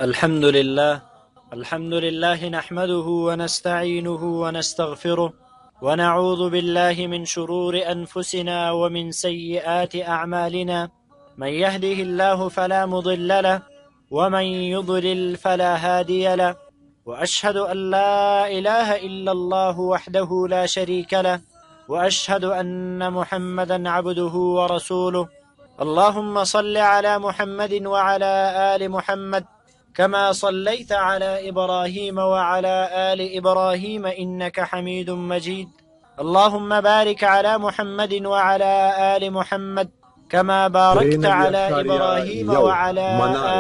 الحمد لله نحمده ونستعينه ونستغفره ونعوذ بالله من شرور أنفسنا ومن سيئات أعمالنا. من يهده الله فلا مضل له ومن يضلل فلا هادي له، وأشهد أن لا إله إلا الله وحده لا شريك له، وأشهد أن محمدا عبده ورسوله. اللهم صل على محمد وعلى آل محمد كما صليت على إبراهيم وعلى آل إبراهيم إنك حميد مجيد. اللهم بارك على محمد وعلى آل محمد كما باركت على إبراهيم وعلى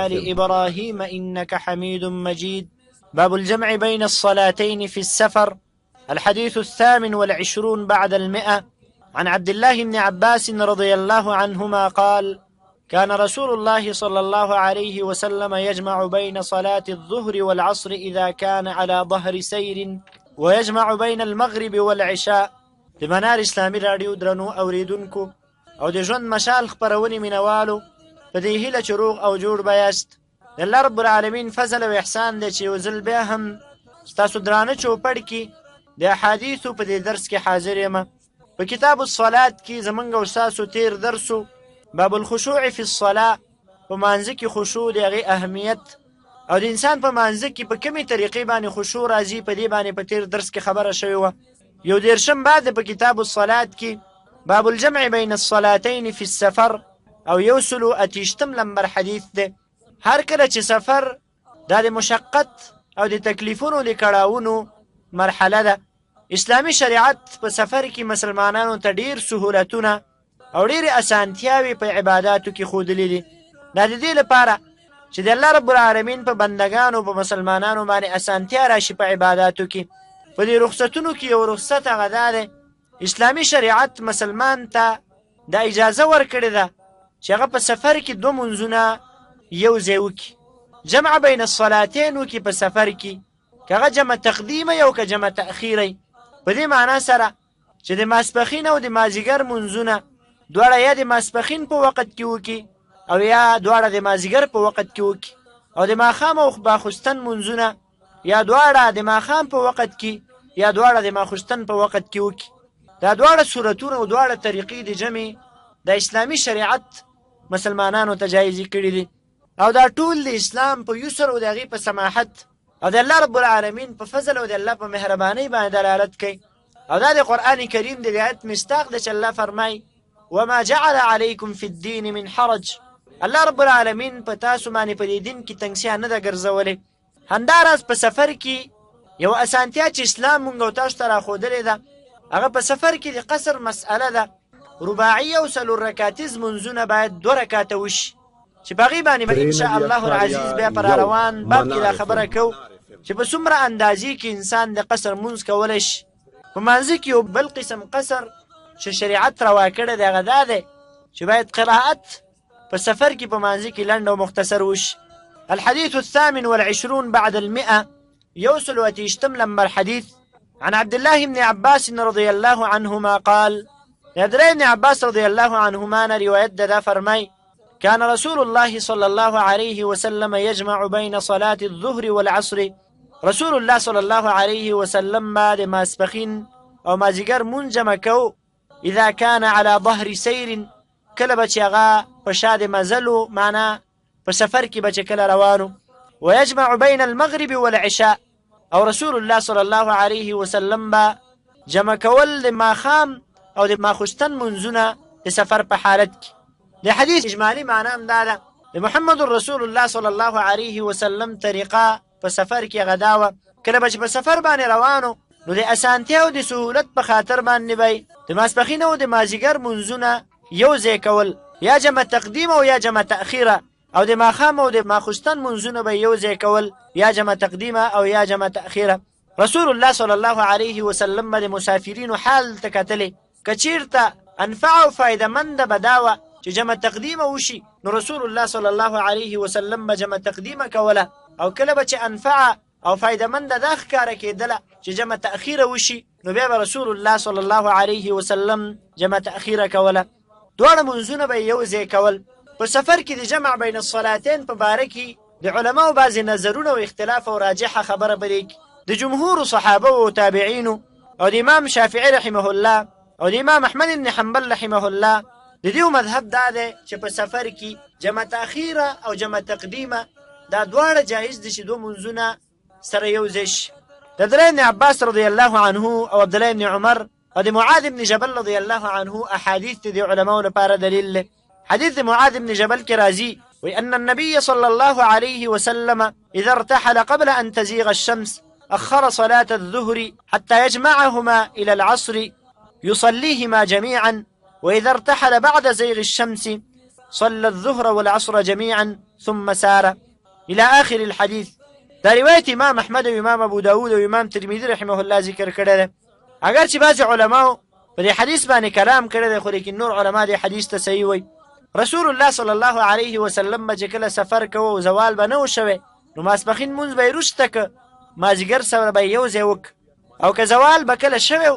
آل إبراهيم إنك حميد مجيد. باب الجمع بين الصلاتين في السفر. الحديث 28 بعد 100. عن عبد الله بن عباس رضي الله عنهما قال: كان رسول الله صلى الله عليه وسلم يجمع بين صلاة الظهر والعصر إذا كان على ظهر سير، ويجمع بين المغرب والعشاء. د منار اسلامي رادیو درنو اوریدونکو او د ژوند مشال خپرونې مینوالو، په دې هیله چې روغ او جوړ بیاست. د الله رب العالمین فضل او احسان دی چې یو ځل بیا هم ستاسو درانه چوپړ کې د احادیثو په دې درس کې حاضر یم. په کتاب الصلات کې زمونږ او ستاسو تیر درسو باب الخشوع فی الصلاة، په مانځه کې خشوع د هغې اهمیت او د انسان په مانځه کې په کومې طریقې باندې خشوع راځي، په دې باندې په تیر درس کې خبره شوې وه. 11 بعد په کتاب الصلات کې باب الجمع بین الصلاتین فی السفر او 128 لمبر حدیث دی. هر کله چې سفر دا د مشقت او د تکلیفونو د کړاوونو مرحله ده، اسلامی شریعت په سفر کې مسلمانانو ته ډیر سهولتونه او ډېرې اسانتیاوې په عباداتو کې ښودلې دي. دا د دې لپاره چې د الله رب العالمین په بندګانو په مسلمانانو باندې اسانتیا راشي په عباداتو کې. په دې رخصتونو کې یو رخصت هغه دا دی، اسلامي شریعت مسلمان ته دا اجازه ورکړې ده چې هغه په سفر کې 2 منځونه یو ځای وکړي، جمع بین الصلاتین وکړي په سفر کې، که هغه جمع تقدیم او که جمع تأخیر. په دې معنا سره چې د ماسپښین او د مازدیګر منځونه دواړه یا د ماسپښین په وخت کې وکړي او یا دواړه د مازدیګر په وخت کې وکړي، او د ماښام او ماخوستن منځونه یا دواړه د ماښام په وخت کې یا دواړه د ماخوستن په وخت کې وکړي. دا دواړه صورتونه او دواړه طریقې د جمع د اسلامي شریعت مسلمانانو ته جایز کړي دي، او دا ټول د اسلام په یسر او د هغې په سماحت او د الله رب العالمین په فضل او د الله په مهربانۍ باندې دلالت کوي. او دا د قرآن کریم د آیت مصداق ده چې الله فرمایي: وما جعل عليكم في الدين من حرج. الله رب العالمین په تاسو باندې په دې دین کې تنګسیا نه ده ګرځولې. همداراز په سفر کې یو اسانتیا چې اسلام مونږ او تاسو ته راښودلې ده، هغه په سفر کې د قصر مسئله ده. رباعي او 4 رکاتیز منځونه باید 2 رکاته وشي، چې په هغې باندې به انشاء الله العزیز بیا پر روان باب کې دا خبره کوو چې په څومره اندازې کې انسان د قصر منځ کولی شي. په مانځه کې یو بل قسم قصر چې شریعت روا کړی دی هغه دا دی چې باید قراءت په سفر کې په مانځه کې لنډ او مختصر وشي. الحديث 28 بعد 100. 128 لمبر حديث. عن عبد الله بن عباس رضي الله عنهما قال: عبد الله بن عباس رضي الله عنهما رواية دا فرمي: كان رسول الله صلى الله عليه وسلم يجمع بين صلاة الظهر والعصر. رسول الله صلى الله عليه وسلم بعد ماسپښین او مازدیګر منجمع کو اذا كان على ظهر سير، کله به چې هغه په شا د مزلو معنا په سفر کې به چې کله روانو. ويجمع بين المغرب والعشاء، او رسول الله صلى الله عليه وسلم به جمع کول د ماښام او د ماخوستن منځونه د سفر په حالت کې. د حدیث اجمالي معنا هم دا ده، د محمد رسول الله صلی الله علیه وسلم طریقه په سفر کې هغه دا وه، کله به چې په سفر باندې روانو نو د اسانتیا او د سهولت په خاطر باندې به د ماسپښین او د مازدیګر منځونه یو ځای کول، یا جمع تقدیم او یا جمع تأخیره، او د ماښام او د ماخوستن منځونه به یو ځای کول، یا جمع تقدیمه او یا جمع تأخیره. رسول الله صلی الله علیه وسلم د مسافرینو حال ته کتلې، که چیرته انفع او فایدهمنده به دا وه چې جمع تقدیمه وشي نو رسول الله صلی الله علیه وسلم به جمع تقدیمه کوله، او کله به چې انفع او فایدهمنده دا ښکاره کېدله چې جمع تأخیره وشي نو بیا به رسول الله صلی الله علیه وسلم جمع تأخیره کوله. دواړه منځونه به یو ځای کول. په سفر کې د جمع بین الصلاتین په باره کې د علماو بعضې نظرونه او اختلاف او راجحه خبره په دې کې د جمهور صحابه او تابعینو او د امام شافعي رحمه الله او د امام احمد بن حنبل رحمه الله د دې مذهب دا دی چې په سفر کې جمع تاخیره او جمع تقدیمه دا دواړه جایز دي چې دوه منځونه سره یو ځای شي. د عبدالله بن عباس رضی الله عنه او عبدالله بن عمر او د معاذ بن جبل رضی الله عنه احادیث د علماو لپاره دلیل له حدیث معاذ بن جبل کې راځي وأن النبي صلى الله عليه وسلم إذا ارتحل قبل أن تزيغ الشمس أخر صلاة الظهر حتى يجمعهما إلى العصر يصليهما جميعا، وإذا ارتحل بعد زيغ الشمس صلى الظهر والعصر جميعا ثم سار إلى آخر الحديث. دا رواية امام احمد و امام ابو داود و امام ترمذي رحمه الله ذکر کړی ده. اگر چې بعض علماء په دې حدیث باندې کلام کړی دی، خو لیکن نور علما دې حدیث ته صحیح وایي. رسول الله صلی الله علیه وسلم به چې کله سفر کوه او زوال به نه و شوی، نو ماسپښین مونځ به یې وروسته که مازدیګر سره به یې یو ځای وک، او که زوال به کله شوی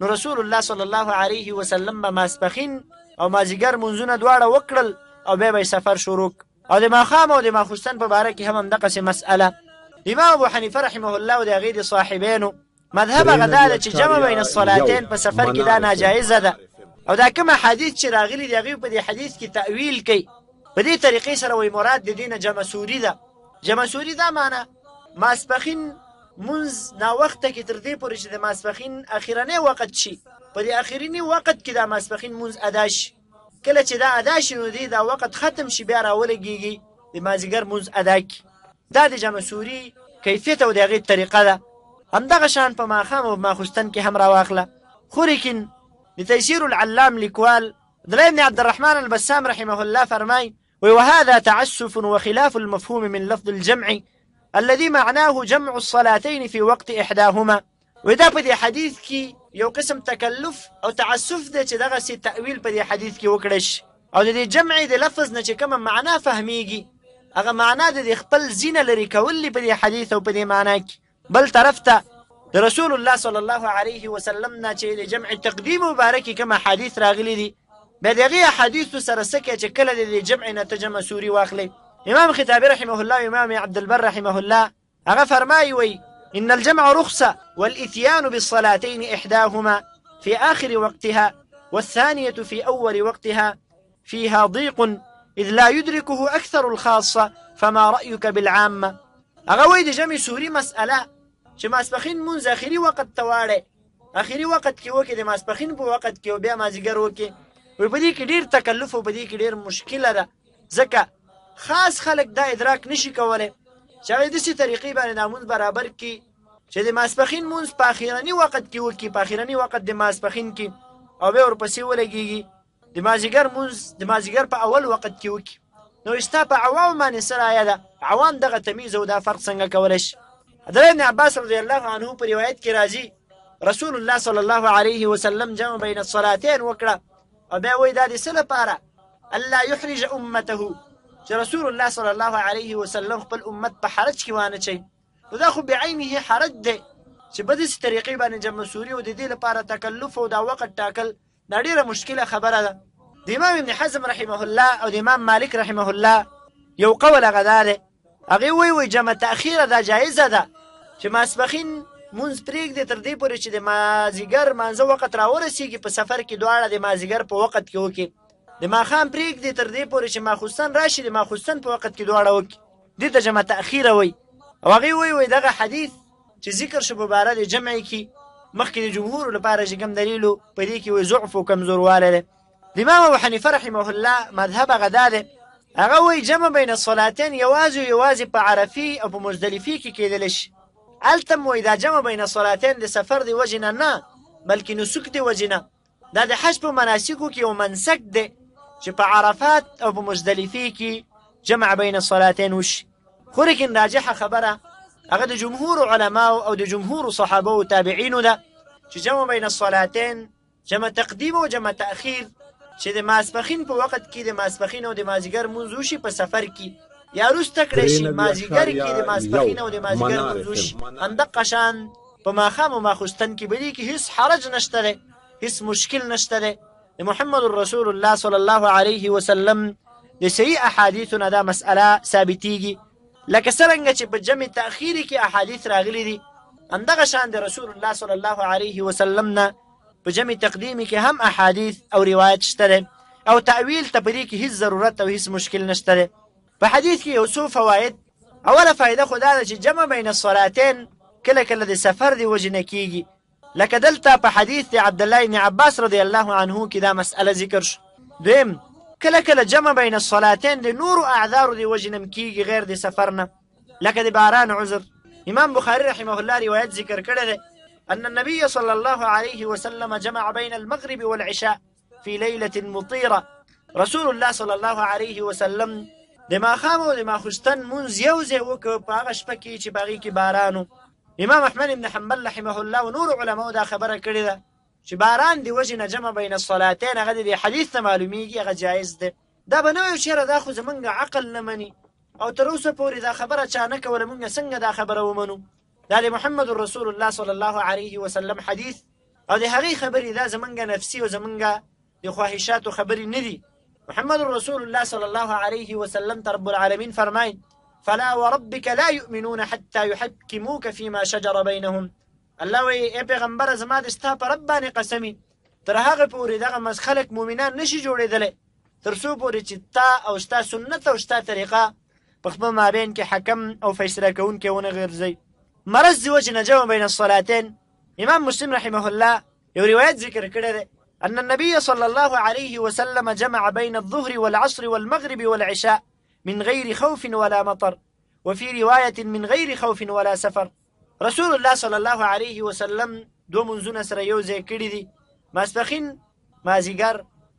نو رسول الله صلی الله علیه وسلم به ماسپښین او مازدیګر مونځونه دواړه وکړل او بیا به سفر شروع. او د ماښام او د ماخوستن په باره کې هم همدغسې مسئله. امام ابو حنیفه رحمه الله او د هغې د صاحبینو مذهب هغه دا ده چې جمع بین الصلاتین په سفر کې دا ناجایزه ده. او دا کوم حدیث چې راغلي دي هغوی په دې حدیث کې تأویل کوي په دې طریقې سره، وایي مراد د دې نه جمع سوري ده. جمع سوري دا معنی ماسپښین مونځ ناوخته کې تر دې پورې چې د ماسپښین اخرنی وخت شي، په دې اخرني وخت کې دا ماسپښین مونځ ادا شي. کله چې دا ادا شي نو دا وخت ختم شي بیا راولګېږي د مازدیګر مونځ ادا کړي. دا د جمع سوري کیفیت او د هغې طریقه ده. همدغه شان په ماښام او ماخوستن کې هم راواخله. خو لیکن د تيسير العلام لیکوال عبدالله بن عبد الرحمن البسام رحمه الله فرمای وهذا تعسف وخلاف المفهوم من لفظ الجمع الذي معناه جمع الصلاتين في وقت إحداهما. ودا په دې حدیث کې یو قسم تکلف او تعسف دی چې دغسې تأویل په دې حدیث کې وکړی شي، او د دې جمع د لفظ نه چې کومه معنا فهمیږي هغه معنا د خپل زینه لرې کول په دې حدیث او په دې معنا کې. بل طرف ته د رسول الله صلی الله علیه وسلم نه چې د جمع تقدیم مبارکې کوم حدیث راغلی دي، بیا د هغې حدیثو سره څه کوي چې کله د جمع نه ته جمع سوري واخلئ. امام خطابي رحمه الله امام عبدالبر رحمه الله هغه فرمایي وی إن الجمع رخصة والإتيان بالصلاتين إحداهما في آخر وقتها والثانية في أول وقتها فيها ضيق إذ لا يدركه أكثر الخاصة فما رأيك بالعامة. هغه وی د جمع سوري مسأله چې ماسپښین مونځ اخري وخت ته واړی، اخري وخت کې وکړې د ماسپښین په وخت کې او بیا مازدیګر وکړې، وایي په دې کې ډېر تکلف او په دې کې ډېر مشکله ده، ځکه خاص خلک دا ادراک نشي کولی چې هغوی داسې طریقې باندې دا مونځ برابر کړي چې د ماسپښین مونځ په اخرني وخت کې وکړي، په اخرني وخت د ماسپښین کې، او بیا ورپسې ولګېږي د مازدیګر مونځ د مازدیګر په اول وخت کې وکړي. نو ستا په عوامو باندې څه رایه ده؟ عوام دغه تمیز او دا فرق څنګه کولی شي؟ عبدالله بن عباس رضی الله عنه په روایت کې راځي رسول الله صلی الله علیه وسلم جمع بین الصلاتین وکړه، او بیا وایي دا د څه لپاره؟ الله یحرج امته، چې رسول الله صلی الله علیه وسلم خپل امت په حرج کې وانه چي. نو دا خو بعینه حرج دی چې په داسې طریقې باندې جمع سوري او د دې لپاره تکلف او دا وخت ټاکل دا ډېره مشکله خبره ده. د امام ابن حزم رحمه الله او د امام مالک رحمه الله یو قول هغه دا دی، هغې وایي جمع تأخیره دا جایزه ده چې ماسپښین مونځ پرېږدې تر دې پورې چې د مازدیګر مانځه وخت راورسېږي، په سفر کې دواړه د مازدیګر په وخت کې وکړي، د ماښام پرېږدې تر دې پورې چې ماخوستن راشي، د ماخوستن په وخت کې دواړه وکړي، دې ته جمع تأخیره وایي. او هغې وایي دغه حدیث چې ذکر شو په باره د جمع کې مخکې د جمهورو لپاره چې کوم دلیل په دې کې وایي ضعف او کمزوروالی دی. د امام ابو حنیفه رحمه الله مذهب هغه دا دی، هغه وایي جمع بین الصلاتین یوازې په عرفې او په مزدلفې کې کېدلی شي. هلته هم وایي دا جمع بین الصلاتین د سفر د وجې نه بلکې نسک د وجې نه، دا د حج په مناسکو کې یو منسک دی چې په عرفات او په مزدلفې کې جمع بین الصلاتین وشي. خو لیکن راجحه خبره هغه د جمهور علماو او د جمهور صحابه او تابعینو ده چې جمع بین الصلاتین جمع تقدیم او جمع تأخیر چې د ماسپښین په وخت کې د ماسپښین او د مازدیګر مونځ وشي په سفر کې، یا وروسته کړی شي مازدیګر کې د ماسپښین او د مازدیګر مونځ وشي، همدغه شان په ماښام او ماخوستن کې به دې کې هېڅ حرج نشته دی، هېڅ مشکل نشته دی. د محمد رسول الله صلی الله علیه وسلم د صحیح احادیثو نه دا مسئله ثابتېږي. لکه څرنګه چې په جمع تأخیري کې احادیث راغلي دي همدغه شان د رسول الله صلی الله علیه وسلم نه په جمع تقدیمي کې هم احادیث او روایت شته دی او تعویل ته په دې کې هیڅ ضرورت او هیڅ مشکل نشته دی. په حدیث کې یو څو فواید. اوله فایده خو دا ده چې جمع بین الصلاتین کله کله د سفر د وجې نه کېږي، لکه دلته په حدیث د عبدالله بن عباس رضی الله عنه کې دا مسئله ذکر شو. دویم، کله کله جمع بین الصلاتین د نورو اعذارو د وجې نه کېږي غیر د سفر نه، لکه د باران عذر. امام بخاري رحمه الله روایت ذکر کړی دی ان النبي صلى الله عليه وسلم جمع بين المغرب والعشاء في ليلة مطيرة. رسول الله صلى الله عليه وسلم د ماښام او د ماخوستن مونځ یو ځای وکړ په هغه شپه کې چې په هغې کې باران و. امام احمد بن حنبل رحمه الله و نور علماو دا خبره کړې ده چې باران د وجې نه جمع بین الصلاتین هغه د دې حدیث نه معلومیږي هغه جایز دی. دا به نه وایو چېرې دا خو زمونږ عقل نه مني او تر اوسه پورې دا خبره چا نه کوله، مونږ څنګه دا خبره ومنو؟ دا د محمد رسول الله صلی الله علیه وسلم حدیث او د هغې خبرې دا زمونږ نفسي او زمونږ د خواهشاتو خبرې نه دي. محمد رسول الله صلی الله علیه وسلم ته رب العالمین فرمایي فلا وربك لا يؤمنون حتى يحكموك فيما شجر بينهم. الله وی ای پیغمبر زما د ستا په رب باندې قسمي تر هغه پورې دغه خلک مؤمنان نشي جوړېدلی تر څو پورې چې تا او ستا سنت او ستا طریقه په خپل مابین کې حکم او فیصله کوونکی ونه ګرځئ. مرض د وجې نه جمع بین الصلاتین. امام مسلم رحمه الله یو روایت ذکر کړی دی ان النبي صلى الله عليه وسلم جمع بين الظهر والعصر والمغرب والعشاء من غير خوف ولا مطر وفي رواية من غير خوف ولا سفر. رسول الله صلى الله عليه وسلم دو منځونه سره یو ځای کړي دي، ماسپښین، مازیګر،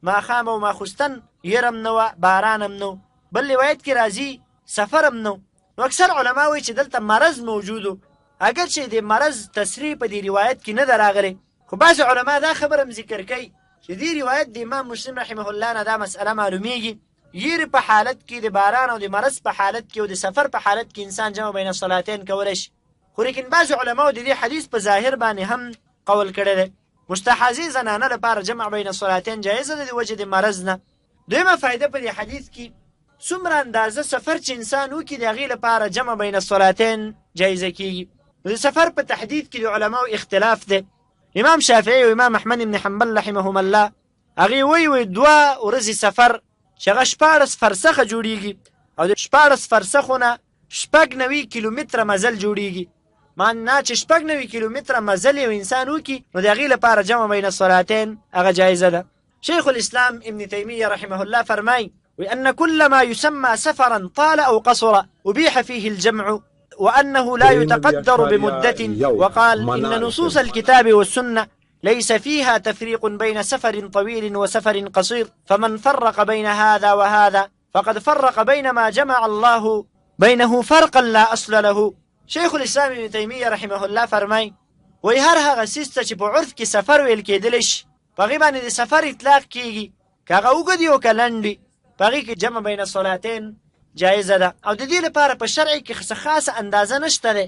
ماښام او ماخوستن، یرم نه وه، باران هم نه. بل روایت کې راځي سفر هم نه. نو اکثر علما وایي چې دلته مرض موجود و، اگر چې د مرض تصریح په دې روایت کې نه ده راغلی، خو بعضې علما دا خبر هم ذکر کوي چې دې روایت د امام مسلم رحمه الله نه دا مسئله معلومیږي یېرې په حالت کې د باران او د مرض په حالت کې او د سفر په حالت کې انسان جمع بین الصلاتین کولی شي. خو لیکن بعضې علماو د دې حدیث په ظاهر باندې هم قول کړی دی. مستحاضې زنانه لپاره جمع بین الصلاتین جایزه ده د وجې د مرض نه. دویمه فایده په دې حدیث کې څومره اندازه سفر چې انسان وکړي د هغې لپاره جمع بین الصلاتین جایزه کېږي. د سفر په تحدید کې د علماو اختلاف دی. امام شافعي او امام احمد بن حنبل رحمهم الله هغې وایي 2 ورځې سفر چې هغه 14 فرسخه جوړیږي او د 14 فرسخو نه 96 کیلومتره مزل جوړیږي. معنا چې 96 کیلومتره مزل یو انسان وکړي نو د هغې لپاره جمع بین الصلاتین هغه جایزه ده. شیخ الاسلام ابن تیمیه رحمه الله فرمایي وأن كل ما يسمى سفرا طال أو قصر أبيح فيه الجمع وأنه لا يتقدر بمدة. وقال إن نصوص الكتاب والسنة ليس فيها تفريق بين سفر طويل وسفر قصير، فمن فرق بين هذا وهذا فقد فرق بين ما جمع الله بينه فرقا لا أصل له. شيخ الإسلام ابن تيمية رحمه الله فرمای وی هر هغه څیز ته چې په عرف کې سفر ویل کېدلی شي په هغې باندې د سفر اطلاق کېږي، که هغه اوږد وي او که لنډ وي، په هغې کې جمع بین الصلاتین جایزه ده. او د دې لپاره په شرع کې څه خاصه اندازه نشته دی.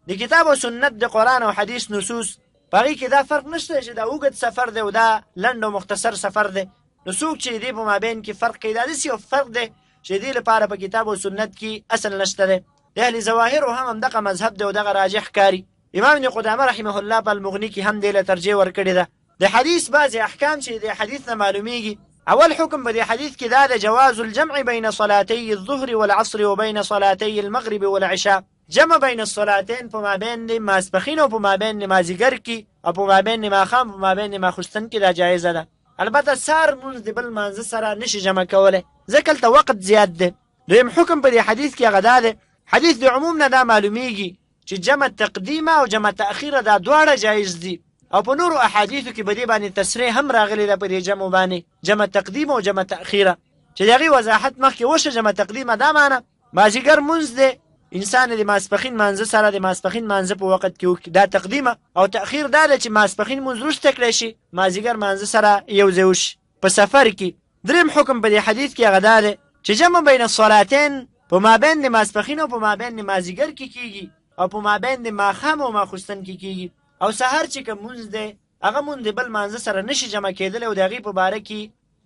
د کتاب او سنت د قرآن او حدیث نصوص په هغې کې دا فرق نشته چې دا اوږد سفر دی او دا لنډ او مختصر سفر دی. نو څوک چې د دې په مابین کې فرق کوي دا داسې یو فرق دی چې د دې لپاره په کتاب او سنت کې اصل نشته دی. د اهل ظواهرو هم همدغه مذهب دی او دغه راجح کاري. امام ابن قدامه رحمه الله په المغني کې هم دې له ترجیح ورکړې ده. د حدیث بعضې احکام چې د حدیث نه معلومیږي، اول حکم په دې حدیث کې دا د جواز الجمع بین صلاتي الظهر والعصر وبين صلاتي المغرب والعشاء. جمع بین الصلاتین په مابین د ماسپښین او په مابین د مازدیګر کې او په مابین د ماښام په مابین د ماخوستن کې دا جایزه ده. البته سهار لمونځ د بل لمانځه سره نشي جمع کولی ځکه هلته وقت زیات دی. دویم حکم په دې حدیث کې هغه دا دی، حدیث د عموم نه دا معلومیږي چې جمع تقدیمه او جمع تأخیره دا دواړه جایز دي. او په نورو احادیثو کې په دې باندې تصریح هم راغلی ده په دې جمع باندې، جمع تقدیم او جمع تأخیره، چې د هغې وضاحت مخکې وشوه. جمع تقدیمه دا معنی مازدیګر مونځ دی انسان د ماسپښین مانځه سره د ماسپښین مانځه په وخت کې وکړي، دا تقدیمه. او تأخیر دا ده چې ماسپښین مونځ وروسته کړی شي، مازدیګر مانځه سره یو ځای وشي په سفر کې. دریم حکم په دې حدیث کې هغه دا دی چې جمع بین الصلاتین په مابین د ماسپښین او په مابین د مازدیګر کې کېږي او په مابین د ماښام او ماخوستن کې کېږي. او سهار چې کوم مونځ دی هغه مونځ د بل مانځه سره نشي جمع کېدلی او د هغې په باره کې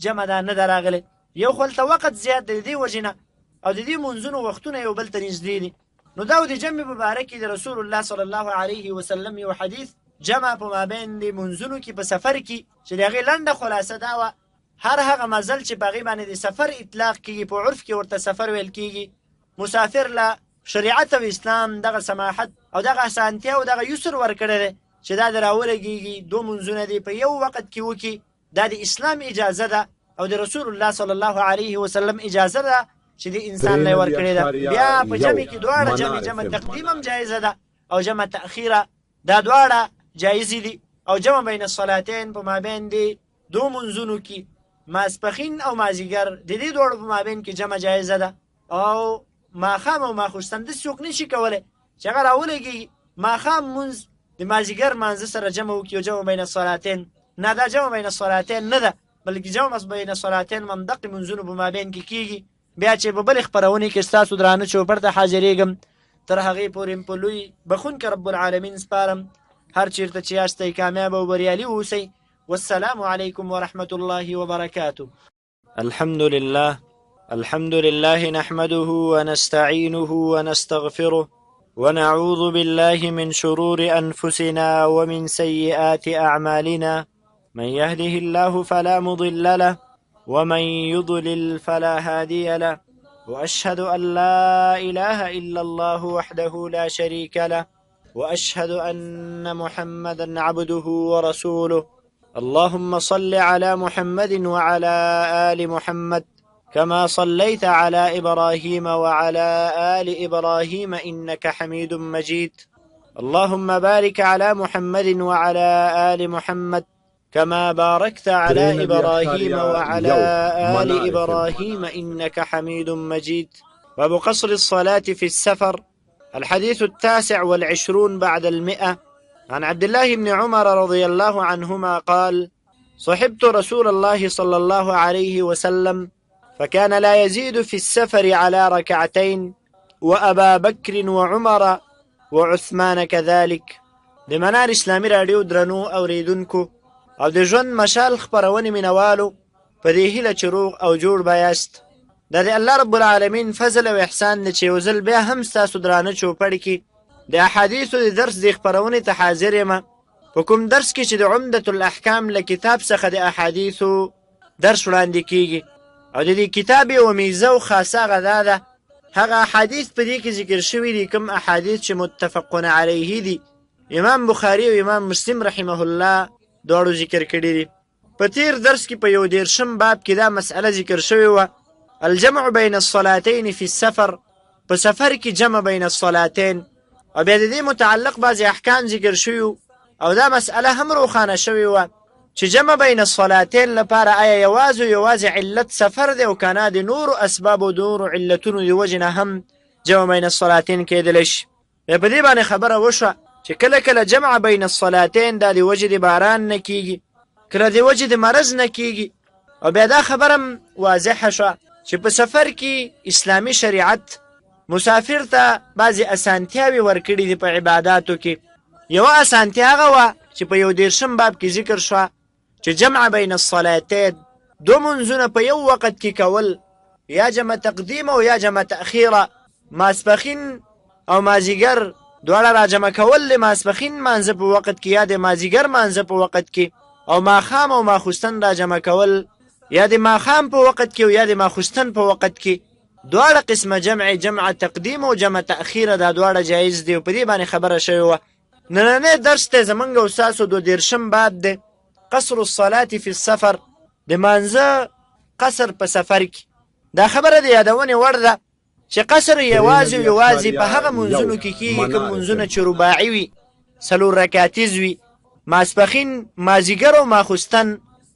جمع دا نه ده راغلی. یو خو هلته وخت زیات دی د دې وجې نه او د دې مونځونو وختونه یو بل ته نږدې دي. نو دا د جمع مبارک د رسول الله صلی الله علیه وسلم یو حدیث جمع په مابین د منځونو کې په سفر کې چې د هغې لنډه خلاصه دا وه هر هغه مزل چې په هغې باندې د سفر اطلاق کېږي په عرف کې ورته سفر ویل کېږي مسافر له شریعت او اسلام دغه سماحت او دغه اسانتیا او دغه یسر ورکړی دی چې دا د راولګېږي دو منځونه دي په یو وخت کې وکړي دا د اسلام اجازه ده او د رسول الله صلی الله علیه وسلم اجازه ده چې د انسان له ورکړي ده بیا په جمع کې دواړه جمع تقدیم هم جایزه ده او جمع تأخیره دا دواړه جایزې دي او جمع بین الصلاتین په مابین د دو منځونو کې ماسپښین او مازدیګر د دې دواړو په مابین کې جمع جایزه ده او ماښام او ماخوستن داسې څوک نشي کولی چې هغه راولګېږي ماښام مونځ د مازدیګر مانځه سره جمع وکړي او جمع بین الصلاتین نه دا جمع بین الصلاتین نه ده بلکې جمع بین الصلاتین هم دقې منځونو په مابین کې کېږي بیا چې په بلې خپرونې کې ستاسو درانه چوپړ ته حاضرېږم تر هغې پورې په لوی بخونکي رب العالمین سپارم هر چیرته چې یاستئ کامیاب او بریالي اوسئ والسلام علیکم ورحمة الله وبركاته. الحمد لله نحمده ونستعينه ونستغفره ونعوذ بالله من شرور أنفسنا ومن سيئات أعمالنا من يهده الله فلا مضل له ومن يضلل فلا هادي له وأشهد أن لا إله إلا الله وحده لا شريك له وأشهد أن محمدا عبده ورسوله اللهم صل على محمد وعلى آل محمد كما صليت على إبراهيم وعلى آل إبراهيم إنك حميد مجيد اللهم بارك على محمد وعلى آل محمد كما باركت على إبراهيم وعلى آل إبراهيم إنك حميد مجيد. باب قصر الصلاة في السفر. الحديث 29 بعد 100 عن عبد الله بن عمر رضي الله عنهما قال صحبت رسول الله صلى الله عليه وسلم فكان لا يزيد في السفر على ركعتين وأبا بكر وعمر وعثمان كذلك. د منار اسلامي رادیو درنو اوریدونکو او د ژوند مشال خپرونې مینوالو په دې هیله چې روغ او جوړ بایاست. دا د الله رب العالمین فضل او احسان دی چې یو ځل بیا هم ستاسو درانه چوپړ کې د احادیثو د درس د خپرونې ته حاضر یم. په کوم درس کې چې د عمدة الاحکام له کتاب څخه د احادیثو درس وړاندې کیږي او د دې کتاب یوه میزه او خاصه هغه دا ده هغه احادیث په دې کې ذکر شوي دي کوم احادیث چې متفقون علیه دي امام بخاري او امام مسلم رحمه الله دواړو ذکر کړي دي. په تیر درس کې په 11 باب کې دا مسئله ذکر شوې وه الجمع بین الصلاتین فی السفر په سفر کې جمع بین الصلاتین او بیا د دې متعلق بعضې احکام ذکر شوي او دا مسئله هم روښانه شوې وه چې جمع بین الصلاتین لپاره آیا یوازې علت سفر دی او که نه د نورو اسبابو د نورو علتونو د وجې نه هم جمع بین الصلاتین کېدلی شي. بیا په دې باندې خبره وشوه چې کله کله جمع بین الصلاتین دا د وجې د باران نه کېږي کله د وجې د مرض نه کېږي او بیا دا خبره هم واضحه شوه چې په سفر کې اسلامي شریعت مسافر ته بعضې اسانتیاوې ورکړي دي په عباداتو کې. یوه اسانتیا هغه وه چې په 11 باب کې ذکر شوه چې جمع بین الصلاتین دو منځونه په یو وخت کې کول یا جمع تقدیم او یا جمع تأخیره ماسپښین او مازدیګر دواړه را جمع کول د ماسپښین مانځه په وخت کې یا د مازدیګر مانځه په وخت کې او ماښام او ماخوستن را جمع کول یا د ماښام په وخت کې او یا د ماخوستن په وخت کې دواړه قسمه جمع تقدیم او جمع تأخیره دا دواړه جایز دي او په دې باندې خبره شوې وه. نننی درس ته زمونږ او ستاسو 22 باب دی قصر الصلاة فی السفر د مانځه قصر په سفر کې. دا خبره د یادونې وړ ده چې قصر یوازې په هغه منځونو کې کېږي کوم منځونه چې رباعي وي 4 رکعتیز وي ماسپښین مازدیګر او ماخوستن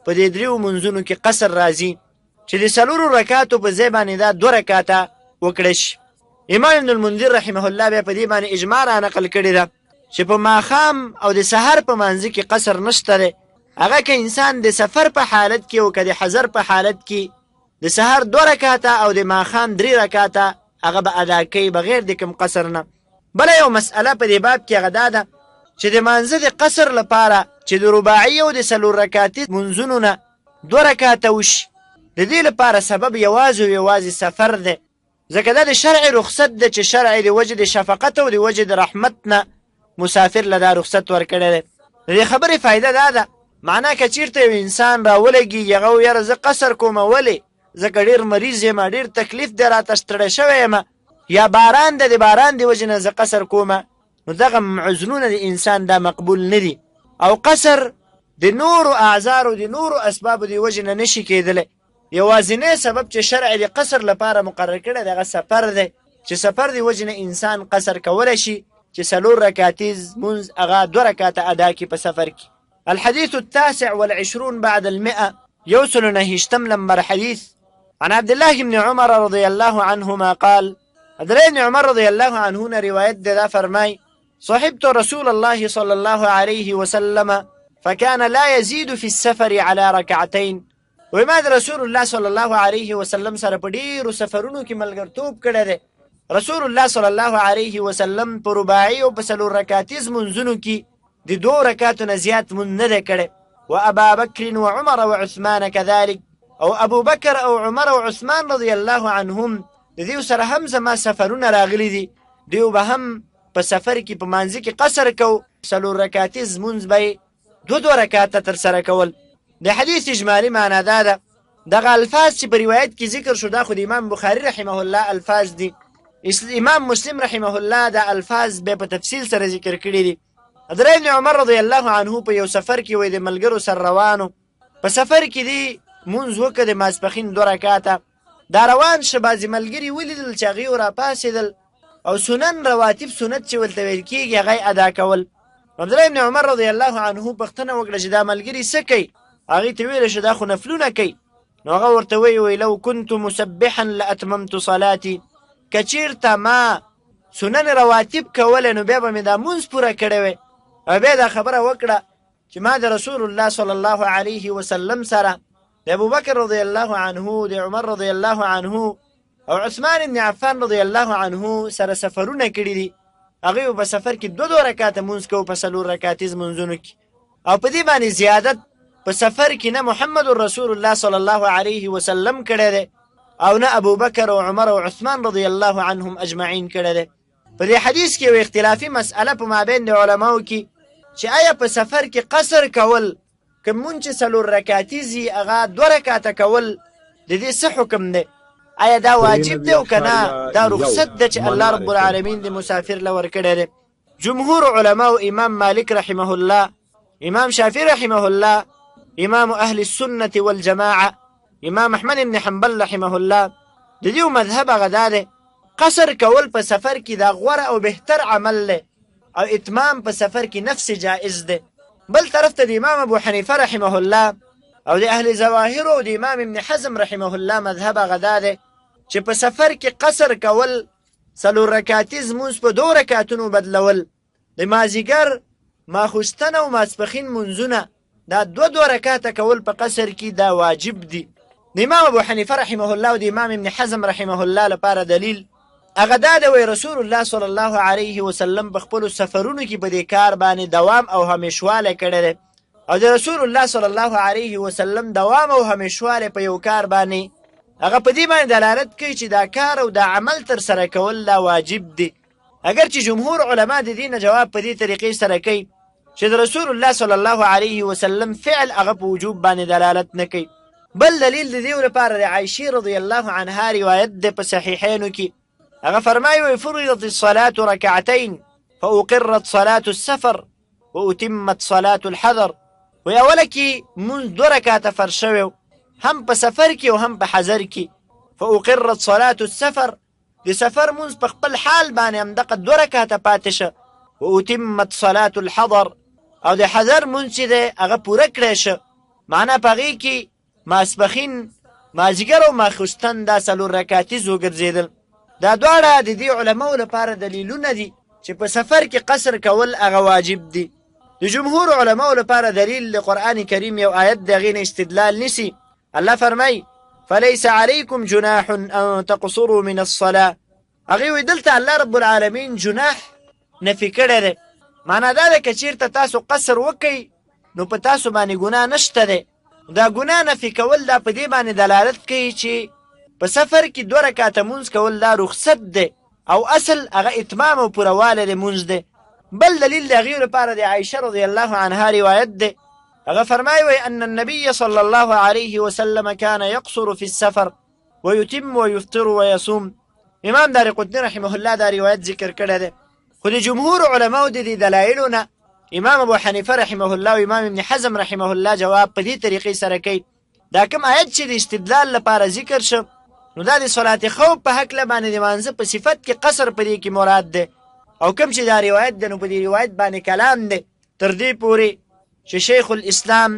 په دې 3 منځونو کې قصر راځي چې د 4 رکعاتو په ځای باندې دا 2 رکعاته وکړی شي. امام ابن المنذر رحمه الله بیا په دې باندې اجماع را نقل کړې ده چې په ماښام او د سحر په منځ کې قصر نشته دی. هغه که انسان د سفر په حالت کې او که د حضر په حالت کې د سحر 2 رکعاته او د ماښام 3 رکعاته هغه به ادا کوي بغیر د کوم قصر نه. بله یو مسئله په دې باب کې هغه دا ده چې د مانځه د قصر لپاره چې د رباعي او د 4 رکعاتي منځونو نه 2 رکعاته وشي د دې لپاره سبب یوازې سفر دی ځکه دا د شرع رخصت ده چې شرع د وجې د شفقت او د وجې د رحمت نه مسافر له دا رخصت ورکړی دی. د دې خبرې فایده دا ده، معنا که چېرته یو انسان راولګېږي هغه و یاره زه قصر کومه، ولې؟ ځکه ډېر مریض یم، ډېر تکلیف دی راته، ستړی شوی یم، یا باران ده، د باران د وجې نه زه قصر کومه، نو دغه عذرونه د انسان دا مقبول نه دي. او قصر د نورو اعذارو د نورو اسبابو د وجې نه نشي کېدلی. یوازینی سبب چې شرع د قصر لپاره مقرر کړی دغه سفر دی، چې سفر د وجې نه انسان قصر کولی شي چې 4 رکعتیز مونځ هغه 2 رکعته ادا کړي په سفر کې. الحديث 29 بعد 100 يوصل نهشتم لمبر حديث عن عبد الله بن عمر رضي الله عنهما قال عبد الله بن عمر رضي الله عنهما رواية دا فرماي صحبت رسول الله صلى الله عليه وسلم فكان لا يزيد في السفر على ركعتين. وما رسول الله صلى الله عليه وسلم سره په ډیرو سفرونو کې ملګرتوب کړی دی. رسول الله صلى الله عليه وسلم په رباعي او په 4 رکعتیز منځونو کې د 2 رکعاتو نه زیات مونځ نه دی کړی. وابا بکر وعمر وعثمان كذلك، او ابو بکر او عمر او عثمان رضی الله عنهم د دې سره هم زما سفرونه راغلي دي، دیو به هم په سفر کې په مانځي کې قصر کو، 4 رکعتیز مونځ به 2 رکعاته تر سره کول. د حدیث اجمالی معنا دا ده، دغه الفاظ چې په روایت کې ذکر شو دا خو د امام بخاري رحمه الله الفاظ دي، امام مسلم رحمه الله دا الفاظ به په تفصیل سره ذکر کړي دي. عبدالله ابن عمر رضی الله عنه په یو سفر کې وای د ملګرو سره روانو، په سفر کې دی مونځ وکړه د ماسپښین 2 رکعاته، دا روان شه بعضې ملګري ولیدل چې هغې راپاڅېدل او سنن رواتب سنت چې ورته ویل کېږي هغه ادا کول. عبدالله ابن عمر رضی الله عنه پوښتنه وکړه چې دا ملګري څه کوي؟ هغې ته ویله چې دا خو نفلونه کوي. نو هغه ورته وی لو كنت مسبحا لاتممت صلاتي، که چېرته ما سنن رواتب کولی نو بیا به مې دا مونځ پوره کړی وی. او بیا دا خبره وکړه چې ما د رسول الله صلی الله علیه وسلم سره د ابوبکر رضی الله عنه، د عمر رضی الله عنه او عثمان بن عفان رضی الله عنه سره سفرونه کړي دي. هغوی په سفر کې 2 رکعاته مونځ کوو په 4 رکعتیز منځونو کې، او په دې باندې زیادت په سفر کې نه محمد رسول الله صلی الله علیه وسلم کړی دی او نه ابوبکر او عمر او عثمان رضی الله عنهم اجمعین کړی دی. په دې حدیث کې یو اختلافي مسئله په مابین د علماو کې چې آیا په سفر کې قصر کول که مونځ چې 4 رکعتیزي هغه 2 رکعته کول د دې څه حکم دی؟ آیا دا واجب دی او که نه دا رخصت ده چې الله رب العالمین د مسافر له ورکړی دی؟ جمهور علماو امام مالک رحمه الله، امام شافعي رحمه الله، امام اهل السنة والجماعة امام احمد بن حنبل رحمه الله د دې مذهب هغه دا دی قصر کول په سفر کې دا غوره او بهتر عمل دی او اتمام په سفر کې نفس جائز دی. بل طرف ته د امام ابو حنیفه رحمه الله او د اهل ظواهر او د امام ابن حزم رحمه الله مذهب هغه دا دی چې په سفر کې قصر کول 4 رکعتیز مونځ په 2 رکعتونو بدلول، د مازیګر ماخوستن او ماسپښین مونځونه دا 2 رکعاته کول په قصر کې دا واجب دي. د امام ابو حنیفه رحمه الله او د امام ابن حزم رحمه الله لپاره دلیل هغه دا دی وی رسول الله صلی الله علیه وسلم په خپلو سفرونو کې په دې کار باندې دوام او همیشوالی کړی دی، او د رسول الله صلی الله علیه وسلم دوام او همیشوالی په یو کار باندې هغه په دې باندې دلالت کوي چې دا کار او دا عمل تر سره کول دا واجب دی. اگر چې جمهور علما د دې نه جواب په دې طریقې سره کوي چې د رسول الله صلی الله علیه وسلم فعل هغه په وجوب باندې دلالت نه کوي. بل دلیل د دې لپاره د عائشې رضی الله عنها روایت ده په صحیحینو کې، هغه فرمایي فرضت الصلاة ركعتين فأقرت صلاة السفر وأتمت صلاة الحضر. وی اوله کې مونځ 2 رکعاته فرض شوی هم په سفر کې او هم په حضر کې. فأقرت صلاة السفر، د سفر مونځ په خپل حال باندې همدغه 2 رکعاته پاتې شه. وأتمت صلاة الحضر، او د حضر مونځ چې دی هغه پوره کړی شه، معنا په هغې کې ماسپښین مازدیګر او ماخوستن دا 4 رکعتیز وګرځېدل. دا دواړه د دې علماو لپاره دلیلونه دي چې په سفر کې قصر کول هغه واجب دي. د جمهور علماو لپاره دلیل د قرآن کریم یو آیت د هغې نه استدلال نیسي. الله فرمایي فلیس علیکم جناح ان تقصروا من الصلاة. هغې وایي دلته الله رب العالمین جناح نفي کړی دی، معنا دا ده که چېرته تاسو قصر وکئ نو په تاسو باندې ګناه نشته دی. دا ګناه نفي کول دا په دې باندې دلالت کوي چې په سفر کې 2 رکعاته مونځ کول دا رخصت دی او اصل هغه اتمام او پوروالی د مونځ دی. بل دلیل د هغې لپاره د عایشه رضی الله عنها روایت دی. هغه فرمایي وایي ان النبي صلی الله علیه وسلم كان يقصر في السفر ويتم ويفطر ويصوم. امام دارقطني رحمه الله دا روایت ذکر کړی دی. خو د جمهور علماو د دې دلایلو نه امام ابو حنیفه رحمه الله او امام ابن حزم رحمه الله جواب په دې طریقې سره کوي. دا کوم آیت چې د استدلال لپاره ذکر شو نو دا د صلات خوف په هکله باندې د مانځه په صفت کې قصر په دې کې مراد دی، او کوم چې دا روایت دی نو په دې روایت باندې کلام دی تر دې پورې چې شیخ الاسلام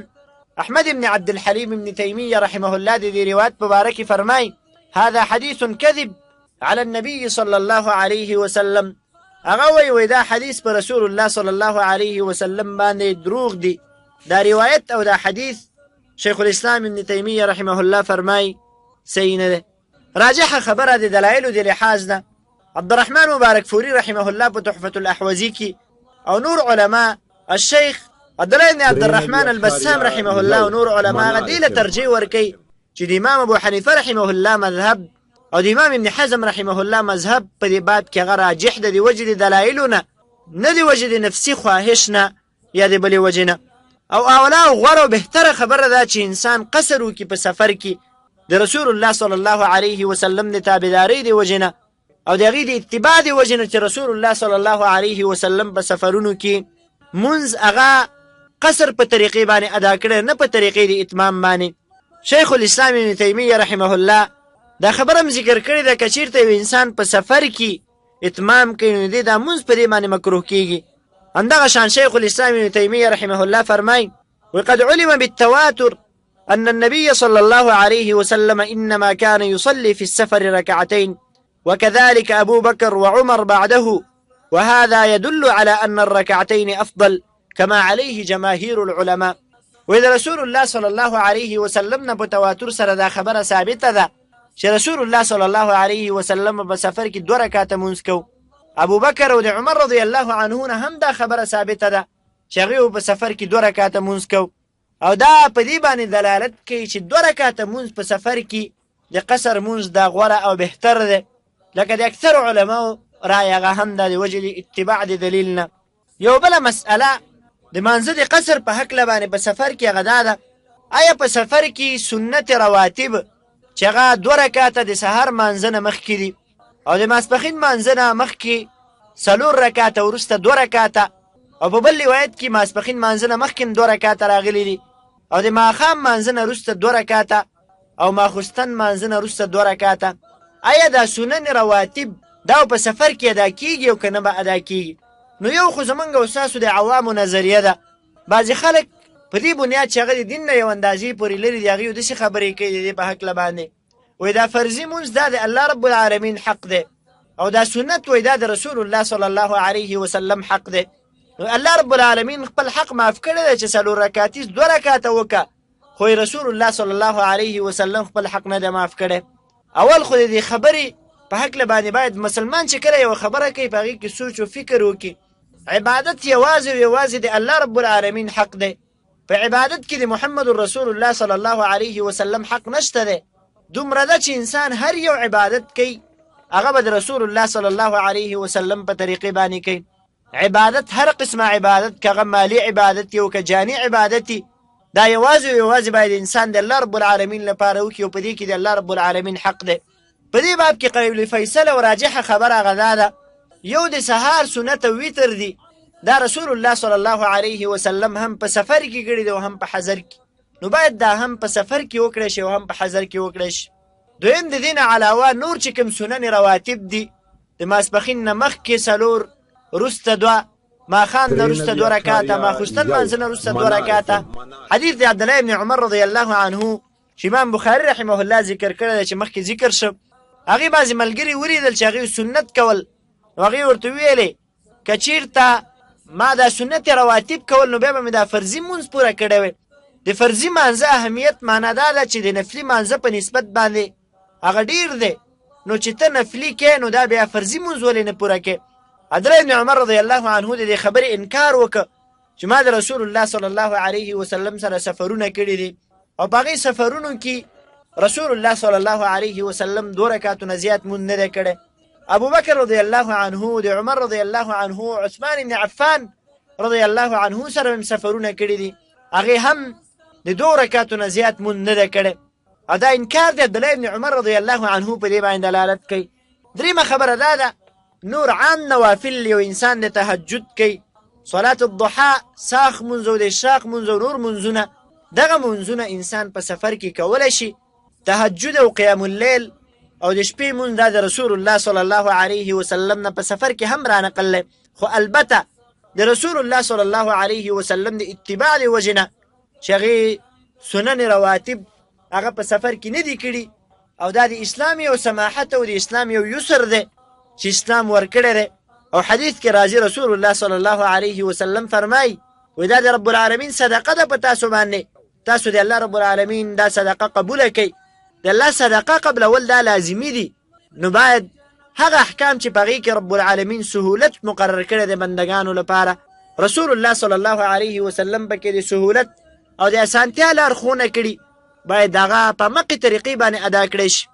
احمد بن عبد الحلیم بن تیمیه رحمه الله د دې روایت په باره کې فرمایي هذا حدیث کذب على النبي صلی الله علیه وسلم. هغه وایي دا حدیث په رسول الله صلی الله علیه وسلم باندې دروغ دی. دا روایت او دا حدیث شیخ الاسلام ابن تیمیه رحمه الله فرمایي صحیح نه ده. راجحه خبره د دلایلو د لحاظ نه عبدالرحمن مبارک فوري رحمه الله په تحفة الاحوزي کې او نور علماء الشیخ عبدالله بن عبدالرحمن البسام رحمه الله او نور علماء هغه دې له ترجیح ورکوي چې د امام ابو حنیفه رحمه الله مذهب او د امام ابن حزم رحمه الله مذهب په دې باب کې هغه راجح ده د وجې د دلایلو نه، نه د وجې د نفسي خواهش نه یا د بلې وجې نه. او اولا او غوره او بهتره خبره ده چې انسان قصر وکړي په سفر کې د رسول الله صلی الله علیه وسلم د تابعدارۍ د وجې نه او د هغې د اتباع د وجې نه چې رسول الله صلی الله علیه وسلم په سفرونو کې مونځ هغه قصر په طریقې باندې ادا کړی، نه په طریقې د اتمام باندې. شیخ الاسلام ابن تیمیه رحمه الله دا خبره هم ذکر کړې ده که چېرته یو انسان په سفر کې اتمام کوي نو د دا مونځ په دې باندې مکروه کېږي. همدغه شان شیخ الاسلام ابن تیمیه رحمه الله فرمایي وقد علم بالتواتر أن النبي صلى الله عليه وسلم إنما كان يصلي في السفر ركعتين وكذلك أبو بكر وعمر بعده، وهذا يدل على أن الركعتين أفضل كما عليه جماهير العلماء. وإذا رسول الله صلى الله عليه وسلم بتواتر سره دا خبره ثابته ده چې رسول الله صلی الله علیه وسلم په سفر کې 2 رکعاته مونځ کو. ابو بکر او د عمر رضی الله عنهونه هم دا خبره ثابته ده چې هغوی په سفر کې 2 رکعاته مونځ کو. او دا په دې باندې دلالت کوي چې 2 رکعاته مونځ په سفر کې د قصر مونځ دا غوره او بهتر ده، لکه د اکثر علماو رای هغه هم ده د وجې د اتباع د دلیل نه. یو بله مسئله د مانځه د قصر په هکله باندې په سفر کې هغه دا ده آیا په سفر کې سنت رواتب چې هغه 2 رکعاته د سهار مانځه نه مخکې دي او د ماسپښین مانځه نه مخکې 4 رکعاته وروسته 2 رکعاته او په بل روایت کې ماسپښین مانځه نه مخکې 2 رکعاته راغلي دي او د ماښام مانځه نه وروسته 2 رکعاته او ماخوستن مانځه نه وروسته 2 رکعاته. آیا دا سنن رواتب دا په سفر کې ادا کېږي او که نه به ادا کېږي؟ نو یو خو زمونږ او ستاسو د عوامو نظریه ده. بعضې خلک په دې بنیاد چې هغه د دین نه یو اندازې پورې لري دي هغوی یو داسې خبرې کوي د دې په هکله باندې وایي دا فرضي مونځ دا د الله رب العالمین حق دی او دا سنت وایي دا د رسول الله صلی الله علیه وسلم حق دی. الله رب العالمین خپل حق معاف کړی دی چې 4 رکعاتیز 2 رکعاته وکړه، خو رسول الله صلی الله علیه وسلم خپل حق نه دی معاف کړی. اول خو د دې خبرې په هکله باندې باید مسلمان چې کله یو خبره کوي په هغې کې سوچ و فکر وکړي. عبادت یوازې او یوازې د الله رب العالمین حق دی. په عبادت کې د محمد رسول الله صلی الله علیه وسلم حق نشته دی. دومره ده چې انسان هر یو عبادت کوي هغه به د رسول الله صلی الله علیه وسلم په طریقې باندې کوي. عبادت هر قسمه عبادت که هغه مالی عبادت او که جاني عبادت دا یوازې او یوازې باید انسان د الله رب العالمین لپاره وکړي او په دې کې د الله رب العالمین حق دی. په دې باب کې قریب الفیصله او راجحه خبره هغه دا ده یو د سهار سنت او وتر دي دا رسول الله صلی الله علیه وسلم هم په سفر کې کړي دي او هم په حضر کې، نو باید دا هم په سفر کې وکړی شي او هم په حضر کې وکړی شي. دویم د دې نه علاوه نور چې کوم سنن رواتب دي د ماسپښین نه مخکې 4 وروسته 2 ماښام نه وروسته 2 رکعاته ماخوستن مانځه نه وروسته 2 رکعاته. حدیث د عبدالله بن عمر رضی الله عنه چې امام بخاري رحمه الله ذکر کړی دی چې مخکې ذکر شو هغې بعضې ملګري ولیدل چې هغوی سنت کول نو هغې ورته ویلې که چېرته ما دا سنت رواتب کول نو بیا به مې دا فرضي مونځ پوره کړی وی. د فرضي مانځه اهمیت معنا دا ده چې د نفلي مانځه په نسبت باندې هغه ډېر دی، نو چې ته نفلي کې نو دا بیا فرضي مونځ ولې نه پوره کې. عبدالله بن عمر رضی الله عنه د دې خبرې انکار وکړه چې ما د رسول الله صلی الله علیه وسلم سره سفرونه کړي دي او په هغې سفرونو کې رسول الله صلی الله علیه وسلم 2 رکعتونه زیات مونږ نه دی کړی. ابو بکر رضی الله عنه، د عمر رضی الله عنه، عثمان بن عفان رضی الله عنه سره هم سفرونه کړي دي، هغې هم د 2 رکعتونه زیات مونږ نه دی کړی. او دا انکار دی عبدالله بن عمر رضی الله عنه په دې باندې دلالت کوي. دریمه خبره دا ده، نور عام نوافل یو انسان د تهجد کوي، صلات الضحا، ساخ منځ او د اشراق منځ او نور منځونه، دغه منځونه انسان په سفر کې کولی شي. تهجد او قیام اللیل او د شپې مونځ دا د رسول الله صلی الله علیه وسلم نه په سفر کې هم رانقل، خو البته د رسول الله صلی الله علیه وسلم د اتباع د وجې نه چې هغې سنن رواتب هغه په سفر کې نه دي کړي. او دا د اسلام یو سماحت او د اسلام یو یسر دی چې اسلام ورکړی دی. او حدیث کې راځي رسول الله صلی الله علیه وسلم فرمایي وایي دا د رب العالمین صدقه ده په تاسو باندې، تاسو د الله رب العالمین دا صدقه قبوله کوي. د الله صدقه قبلول دا لازمي دي، نو باید هغه احکام چې په هغې کې رب العالمین سهولت مقرر کړی د بندګانو لپاره، رسول الله صلی الله علیه وسلم پکې د سهولت او د اسانتیا لارښوونه کړي، باید هغه په مقې طریقې باندې ادا کړی شي.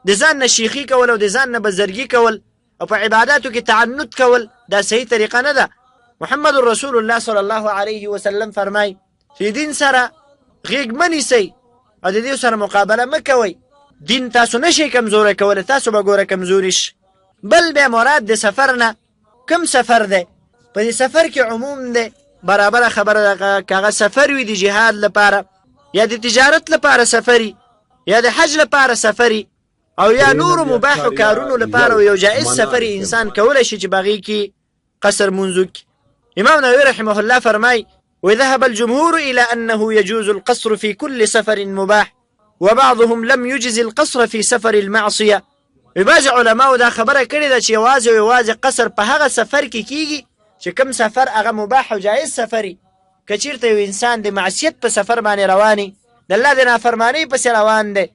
د ځان نه شیخي کول او د ځان نه بزرګي کول او په عباداتو کې تعنت کول دا صحیح طریقه نه ده. محمد رسول الله صلی الله علیه وسلم فرمای چې دین سره غیږ مه نیسئ او د دې سره مقابله مه کوئ. دین تاسو نشئ کمزوری کولی، تاسو به ګوره کمزوري شي. بل بیا مراد د سفر نه کوم سفر دی؟ په دې سفر کې عموم دی، برابره خبره ده که هغه سفر وي د جهاد لپاره یا د تجارت لپاره سفري یا د حج لپاره سفري او یا نور مباح کارونو لپاره او یو جائز سفري انسان کولی شي چې باغې کې قصر منځ وکړي. امام نووي رحمه الله فرمای وذهب الجمهور إلى أنه يجوز القصر في كل سفر مباح وبعضهم لم يجز القصر في سفر المعصية. بعض علماء دا خبره کړې ده چې یوازې قصر په هغه سفر کې کیږي چې کوم سفر هغه مباح او جائز سفري. که چېرته یو انسان د معصیت په سفر باندې رواني، د الله د نافرمانۍ پسې روان دی،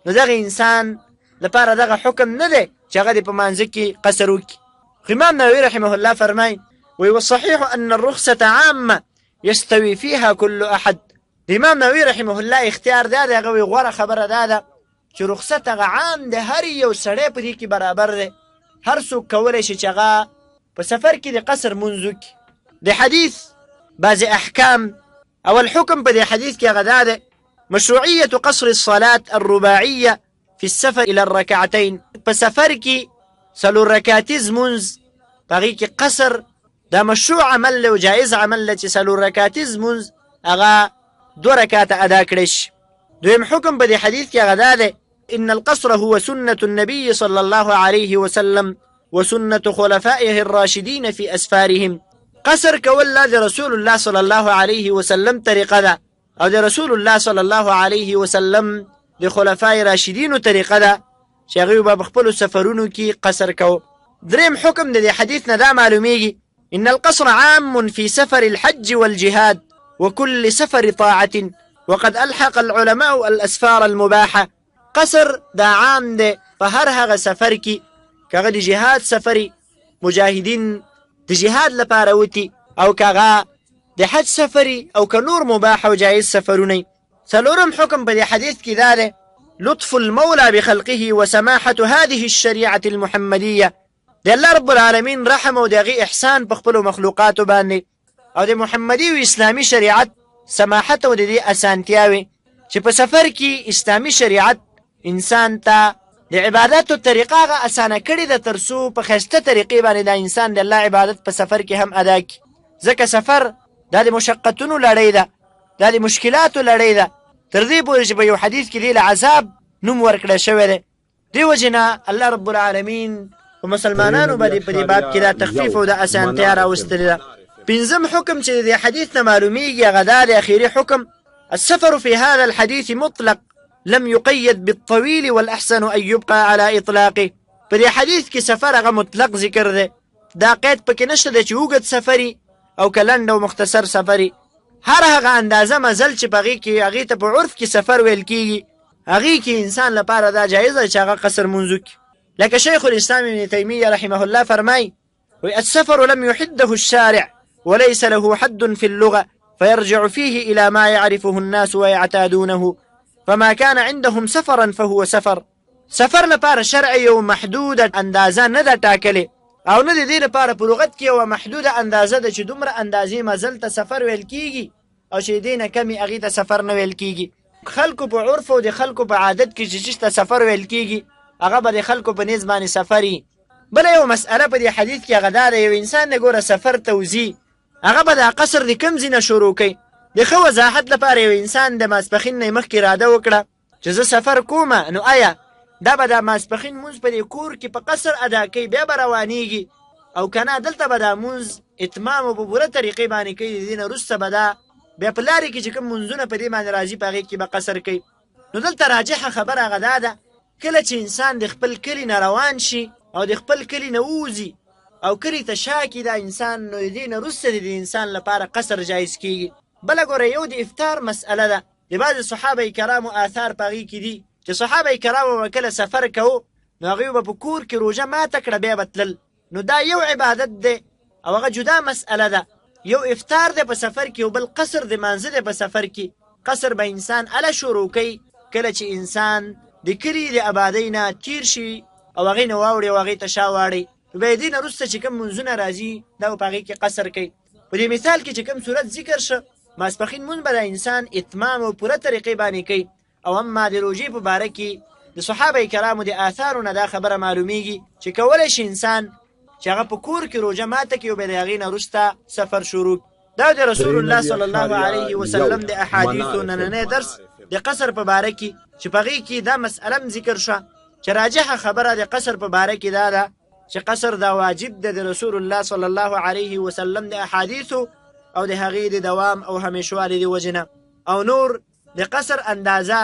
نو دغه انسان لپاره دغه حکم نه دی چې هغه د په مانځه کې قصر وکړي. امام نووي رحمه الله فرمای والصحيح أن الرخصة عامة يستوي فيها كل أحد. امام نووي رحمه الله اختیار دا دی، هغه وایي غوره خبره دا ده چې رخصت هغه عام دی، هر یو سړی په دې کې برابر دی، هر څوک کولی شي چې هغه په سفر کې د قصر منځ وکړي. د حدیث بعض احکام او الحكم په دې حدیث کې هغه دا دی مشروعیة قصر الصلاة الرباعية في السفر إلى الركعتين. په سفر کې 4 رکعتیز منځ په هغې کې قصر دا مشروع عمل دی او جایز عمل دی چې 4 رکعتیز منځ هغه 2 رکعته ادا کړی شي. دویم حکم په دې حدیث کې هغه دا دی إن القصر هو سنة النبي صلى الله عليه وسلم وسنة خلفائه الراشدين في أسفارهم. قصر کول لا د رسول الله صلی الله علیه وسلم طریقه ده او د رسول الله صلی الله علیه وسلم د خلفای راشدینو طریقه ده چې هغوی به په خپلو سفرونو کې قصر کوو. دریم حکم د دې حدیث نه دا معلومیږي إن القصر عام في سفر الحج والجهاد وكل سفر طاعة وقد ألحق العلماء الأسفار المباحة. قصر دا عام ده په هر هغه سفر کې که هغه د جهاد سفري مجاهدین د جهاد لپاره وتي او که هغه د حج سفري او که نور مباح او جایز سفرونه. څلورم حکم په دې حدیث کې دا ده لطف المولى بخلقه وسماحة هذه الشريعة المحمدية. د الله رب العالمین رحم او د هغې احسان په خپلو مخلوقاتو باندې او د محمدي او اسلامي شریعت سماحت او د دې اسانتیاوې چې په سفر کې اسلامي شریعت انسان ته د عباداتو طریقه هغه اسانه کړې ده تر څو په ښایسته طریقې باندې دا انسان د الله عبادت په سفر کې هم ادا کړي. ځکه سفر دا د مشقتونو لړۍ ده، دا د مشکلاتو لړۍ ده، تر دې پورې چې په یو حدیث کې دې له عذاب نوم ورکړی شوی دی. دې وجې نه الله رب العالمین په مسلمانانو باندې په دې باب کې دا تخفیف او د اسانتیا راوستلې ده. پنځم حکم چې د حدیث نه معلومیږي هغه دا د اخري حکم السفر في هذا الحديث مطلق لم يقيد بالطويل والأحسن أن يبقى على إطلاقه. په دې حدیث کې سفر هغه مطلق ذکر دی، دا قید پکې نشته دی چې اوږد سفري او که لنډ او مختصر سفري. هر هغه اندازه مزل چې په هغې ته په عرف کې سفر ویل کېږي هغې کې انسان لپاره دا جایز ده چې هغه قصر منځ وکړي. لکه شیخ الاسلام ابن تیمیه رحمه الله فرمای السفر لم يحده الشارع وليس له حد في اللغة فيرجع فيه إلى ما يعرفه الناس ويعتادونه. فما كان عندهم سفرا فهو سفر. سفر لپاره شرع یو محدوده اندازه نه ده ټاکلې، او نه د دې لپاره په لغت کې یوه محدوده اندازه ده چې دومره اندازې مزل ته سفر ویل کېږي او چې دې نه کمې هغې ته سفر نه ویل کېږي. خلکو په عرف او د خلکو په عادت کې چې ته سفر ویل کېږي هغه به د خلکو په نیز باندې سفر وي. بله یو مسئله په دې حدیث کې هغه دا ده، یو انسان نه ګوره سفر ته وځي هغه به دا قصر د کوم ځای نه شروع کوي. د ښه وضاحت لپاره یو انسان د ماسپښین نه مخکې اراده وکړه چې زه سفر کومه، نو آیا دا به د ماسپښین مونځ په دې کور کې په قصر ادا کوي بیا به روانېږي، او که نه دلته به دا مونځ اتمام او په پوره طریقې باندې کوي، د دې نه وروسته به دا بیا په لارې کې چې کوم مونځونه په دې باندې راځي په هغې کې به قصر کوي. نو دلته راجحه خبره هغه دا ده، کله چې انسان د خپل کلي نه روان شي او د خپل کلي نه ووځي او کلي ته شا کړي دا انسان، نو د دې نه وروسته د انسان لپاره قصر جایز کېږي. بله ګوره یو د افطار مسئله ده، د بعضې صحابه کرامو آثار په هغې کې دي چې صحابه کرامو به کله سفر کوو نو هغوی به په کور کې روژه ماته کړه بیا به تلل، نو دا یو عبادت دی او هغه جدا مسئله ده. یو افطار دی په سفر کې او بل قصر د مانځه دی په سفر کې. قصر به انسان اله شروع کوي کله چې انسان د کلي د آبادۍ نه تیر شي او هغې نه واوړي او هغې ته شا واړي، نو بیا د دې نه وروسته چې کوم منځونه راځي دا به په هغې کې قصر کوي. په دې مثال کې چې کوم صورت ذکر شه ماسپښین مونځ به د انسان اتمام او پوره طریقې باندې کوي. او اما د روژې په باره کې د صحابه کرامو د آثارو نه دا خبره معلومیږي چې کولی شي انسان چې هغه په کور کې روژه ماته کړي او بیا د هغې نه وروسته سفر شروع. دا د رسول الله صلی الله علیه وسلم د احادیثو نننی درس د قصر په باره کې چې په هغې کې دا مسئله هم ذکر شوه چې راجحه خبره د قصر په باره کې دا ده چې قصر دا واجب ده د رسول الله صلی الله علیه وسلم د احادیثو او د هغې د دوام او همیشوالي د وجې نه. او نور د قصر اندازه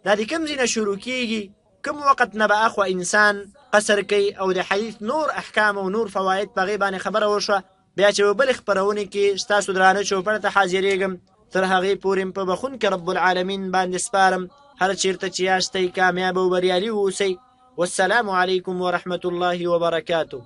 دا د کوم ځای نه شروع کېږي، کوم وخت نه به اخوا انسان قصر کوي، او د حدیث نور احکام او نور فواید په هغې باندې خبره وشوه. بیا چې په بلې خپرونې کې ستاسو درانه چوپړ ته حاضرېږم، تر هغې پورې په بخونکي رب العالمین باندې سپارم. هر چېرته چې یاستئ کامیاب او بریالي واوسئ. والسلام علیکم ورحمة الله وبركاته.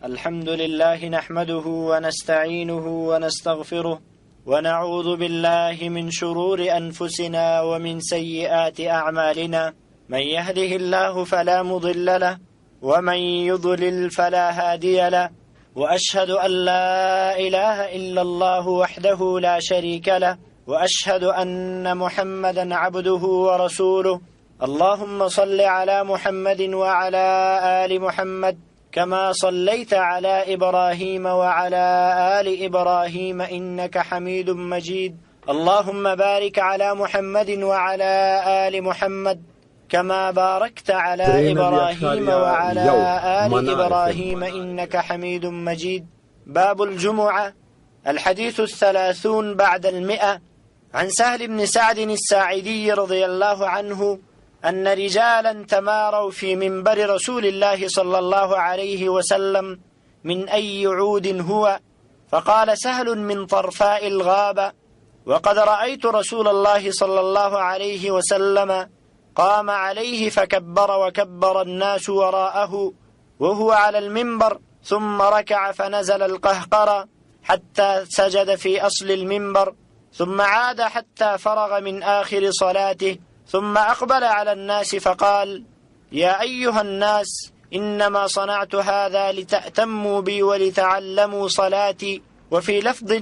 الحمد لله نحمده ونستعينه ونستغفره ونعوذ بالله من شرور أنفسنا ومن سيئات أعمالنا، من يهده الله فلا مضل له ومن يضلل فلا هادي له، وأشهد أن لا إله إلا الله وحده لا شريك له، وأشهد أن محمدا عبده ورسوله. اللهم صل على محمد وعلى آل محمد كما صليت على إبراهيم وعلى آل إبراهيم إنك حميد مجيد. اللهم بارك على محمد وعلى آل محمد كما باركت على إبراهيم وعلى آل إبراهيم إنك حميد مجيد. باب الجمعة. الحديث 30 بعد 100. عن سهل بن سعد الساعدي رضي الله عنه أن رجالا تماروا في منبر رسول الله صلى الله عليه وسلم من أي عود هو، فقال سهل من طرفاء الغابة، وقد رأيت رسول الله صلى الله عليه وسلم قام عليه فكبر وكبر الناس وراءه وهو على المنبر، ثم ركع فنزل القهقرة حتى سجد في أصل المنبر، ثم عاد حتى فرغ من آخر صلاته، ثم أقبل على الناس فقال: يا أيها الناس، إنما صنعت هذا لتأتموا بي ولتعلموا صلاتي. وفي لفظ: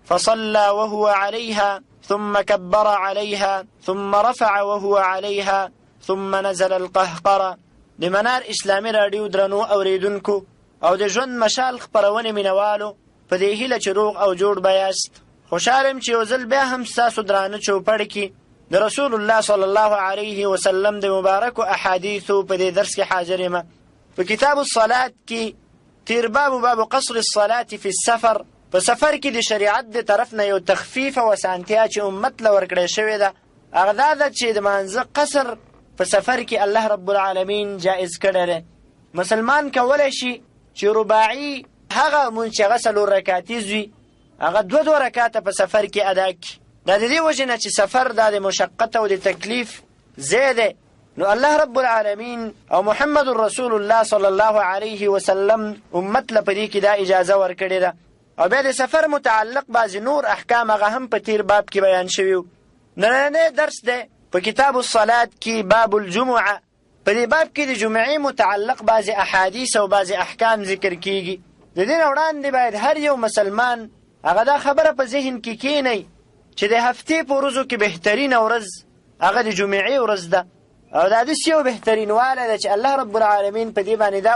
فصلى وهو عليها، ثم كبر عليها، ثم رفع وهو عليها، ثم نزل القهقرة. د منار اسلامي راډیو درنو اوریدونکو او د ژوند مشال خپرونې مینوالو، په دې هیله چې روغ او جوړ بیاست. خوشحالم چې یو ځل بیا هم ستاسو درانه چوپړ کې د رسول الله صلی الله علیه وسلم د مبارکو احادیثو په دې درس کې حاضر یم. په کتاب الصلاة کې تیر باب قصر الصلاة فی السفر، په سفر کې د شریعت د طرف نه یو تخفیف او اسانتیا چې امت له ورکړی شوې ده، هغه دا ده چې د مانځه قصر په سفر کې الله رب العالمین جائز کړی دی. مسلمان کولی شي چې رباعي هغه مونځ چې هغه 4 رکعتیز وي هغه 2 رکعته په سفر کې ادا کړي. دا د دې وجې نه چې سفر دا د مشقت او د تکلیف ځای دی، نو الله رب العالمین او محمد رسول الله صلی الله علیه وسلم امت له په دې کې دا اجازه ورکړې ده. او بیا د سفر متعلق بعضې نور احکام هغه هم په تیر باب کې بیان شوي. نننی درس دی په کتاب الصلاة کې باب الجمعه. په دې باب کې د جمعې متعلق بعضې احادیث او بعضې احکام ذکر کیږي. د دې نه وړاندې باید هر یو مسلمان هغه دا خبره په ذهن کې کینی چې د هفتې په ورځو کې بهترینه ورځ هغه د جمعې ورځ ده، او دا داسې یو بهترینوالی ده چې الله رب العالمین په دې باندې دا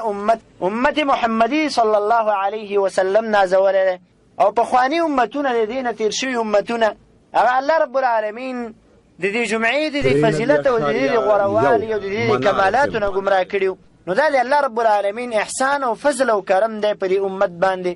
امت محمدي صلی الله علیه وسلم نازولی دی، او پخواني امتونه د دې نه تېر شوي امتونه هغه الله رب العالمین د دې جمعې د دې فضیلت او د دې د غوروالي او د دې د کمالاتو نه ګمراه کړي. نو دا د الله رب العالمین احسان او فضل او کرم دی په دې امت باندې.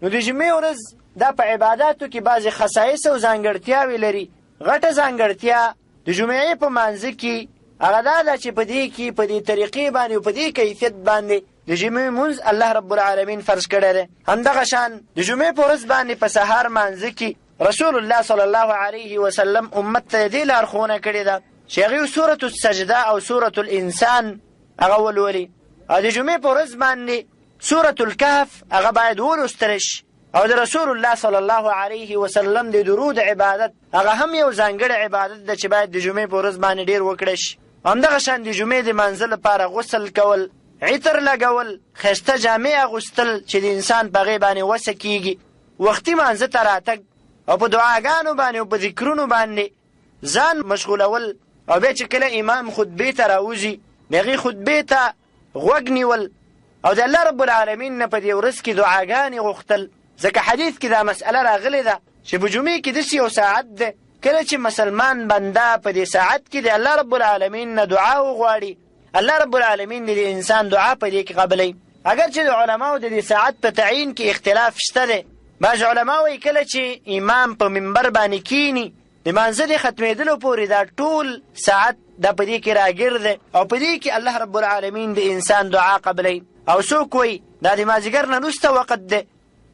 نو د جمعې ورځ دا په عباداتو کې بعضې خصایص او ځانګړتیاوې لري. غټه ځانګړتیا د جمعې په مانځه کې هغه دا ده چې په دې کې په دې طریقې باندې او په دې کیفیت باندې د جمعې مونځ الله رب العالمین فرض کړی دی. همدغه شان د جمعې په ورځ باندې په سهار مانځه کې رسول الله صلی الله علیه وسلم امت ته دې لارښوونه کړې ده چې هغوی سورة السجده او سورة الانسان هغه ولولي، او د جمعې په ورځ باندې سورة الکهف هغه باید ولوستلی شي، او د رسول الله صلی الله علیه وسلم د درود عبادت هغه هم یو ځانګړی عبادت ده چې باید د جمعې په ورځ باندې ډېر وکړی شي. همدغه شان د جمعې د مانځه لپاره غسل کول، عطر لګول، ښایسته جامې اغوستل چې د انسان په هغې باندې وسه کېږي، وختي مانځه ته راتګ او په دعاګانو باندې او په ذکرونو باندې ځان مشغولول، او بیا چې کله امام خطبې ته راوځي د هغې خطبې ته غوږ نیول او د الله رب العالمین نه په دې ورځ کې دعاګانې غوښتل. ځکه حدیث کې دا مسئله راغلې ده چې په جمعې کې داسې یو ساعت ده کله چې مسلمان بنده په دې ساعت کې د الله رب العالمین نه دعا وغواړي، الله رب العالمین د انسان دعا په دې کې قبلوي. اگر چې د علماو د دې ساعت په تعیین کې اختلاف شته دی. بعض علما وایي کله چې امام په منبر باندې کینی د مانځه د ختمېدلو پورې دا ټول ساعت دا په دې کې راګرده او په دې کې الله رب العالمین د انسان دعا قبلوي. او څوک وایي دا د مازدیګر نه وروسته وخت دی.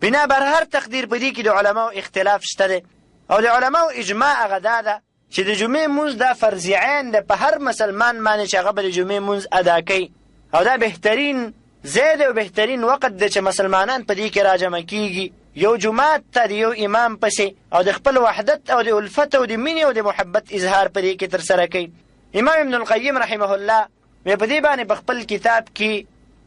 بنا بر هر تقدیر په دې کې د علماو اختلاف شته دی، او د علماو اجماع هغه دا ده چې د جمعې مونځ دا فرض عین ده په هر مسلمان باندې چې هغه به د جمعې مونځ ادا کوي، او دا بهترین ځای دی او بهترین وخت دی چې مسلمانان په دې کې راجمع کېږي یو جماعت ته د یو امام پسې، او د خپل وحدت او د الفت او د مینې او د محبت اظهار په دې کې ترسره کوي. امام ابن القیم رحمه الله په دې باندې په خپل کتاب کې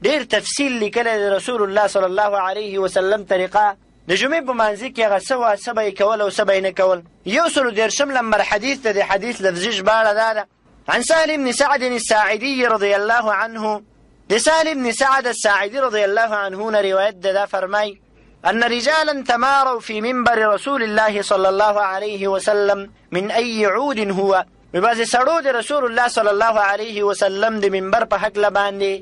ډېر تفصیل لیکلی د رسول الله صلی الله علیه وسلم طریقه د جمعې په مانځه کې هغه څه وه څه به یې کول او څه به یې نه کول. 130 نمبر حدیث ته د حدیث لفظي ژباړه دا ده: عن سهل بن سعد الساعدي رضی الله عنه، د سهل بن سعد الساعدي رضی الله عنه نه روایت ده، دا فرمای أن رجالا تماروا في منبر رسول الله صلى الله عليه وسلم من أي عود هو. ببعض سړو د رسول الله صلی الله علیه وسلم د منبر په هکله باندې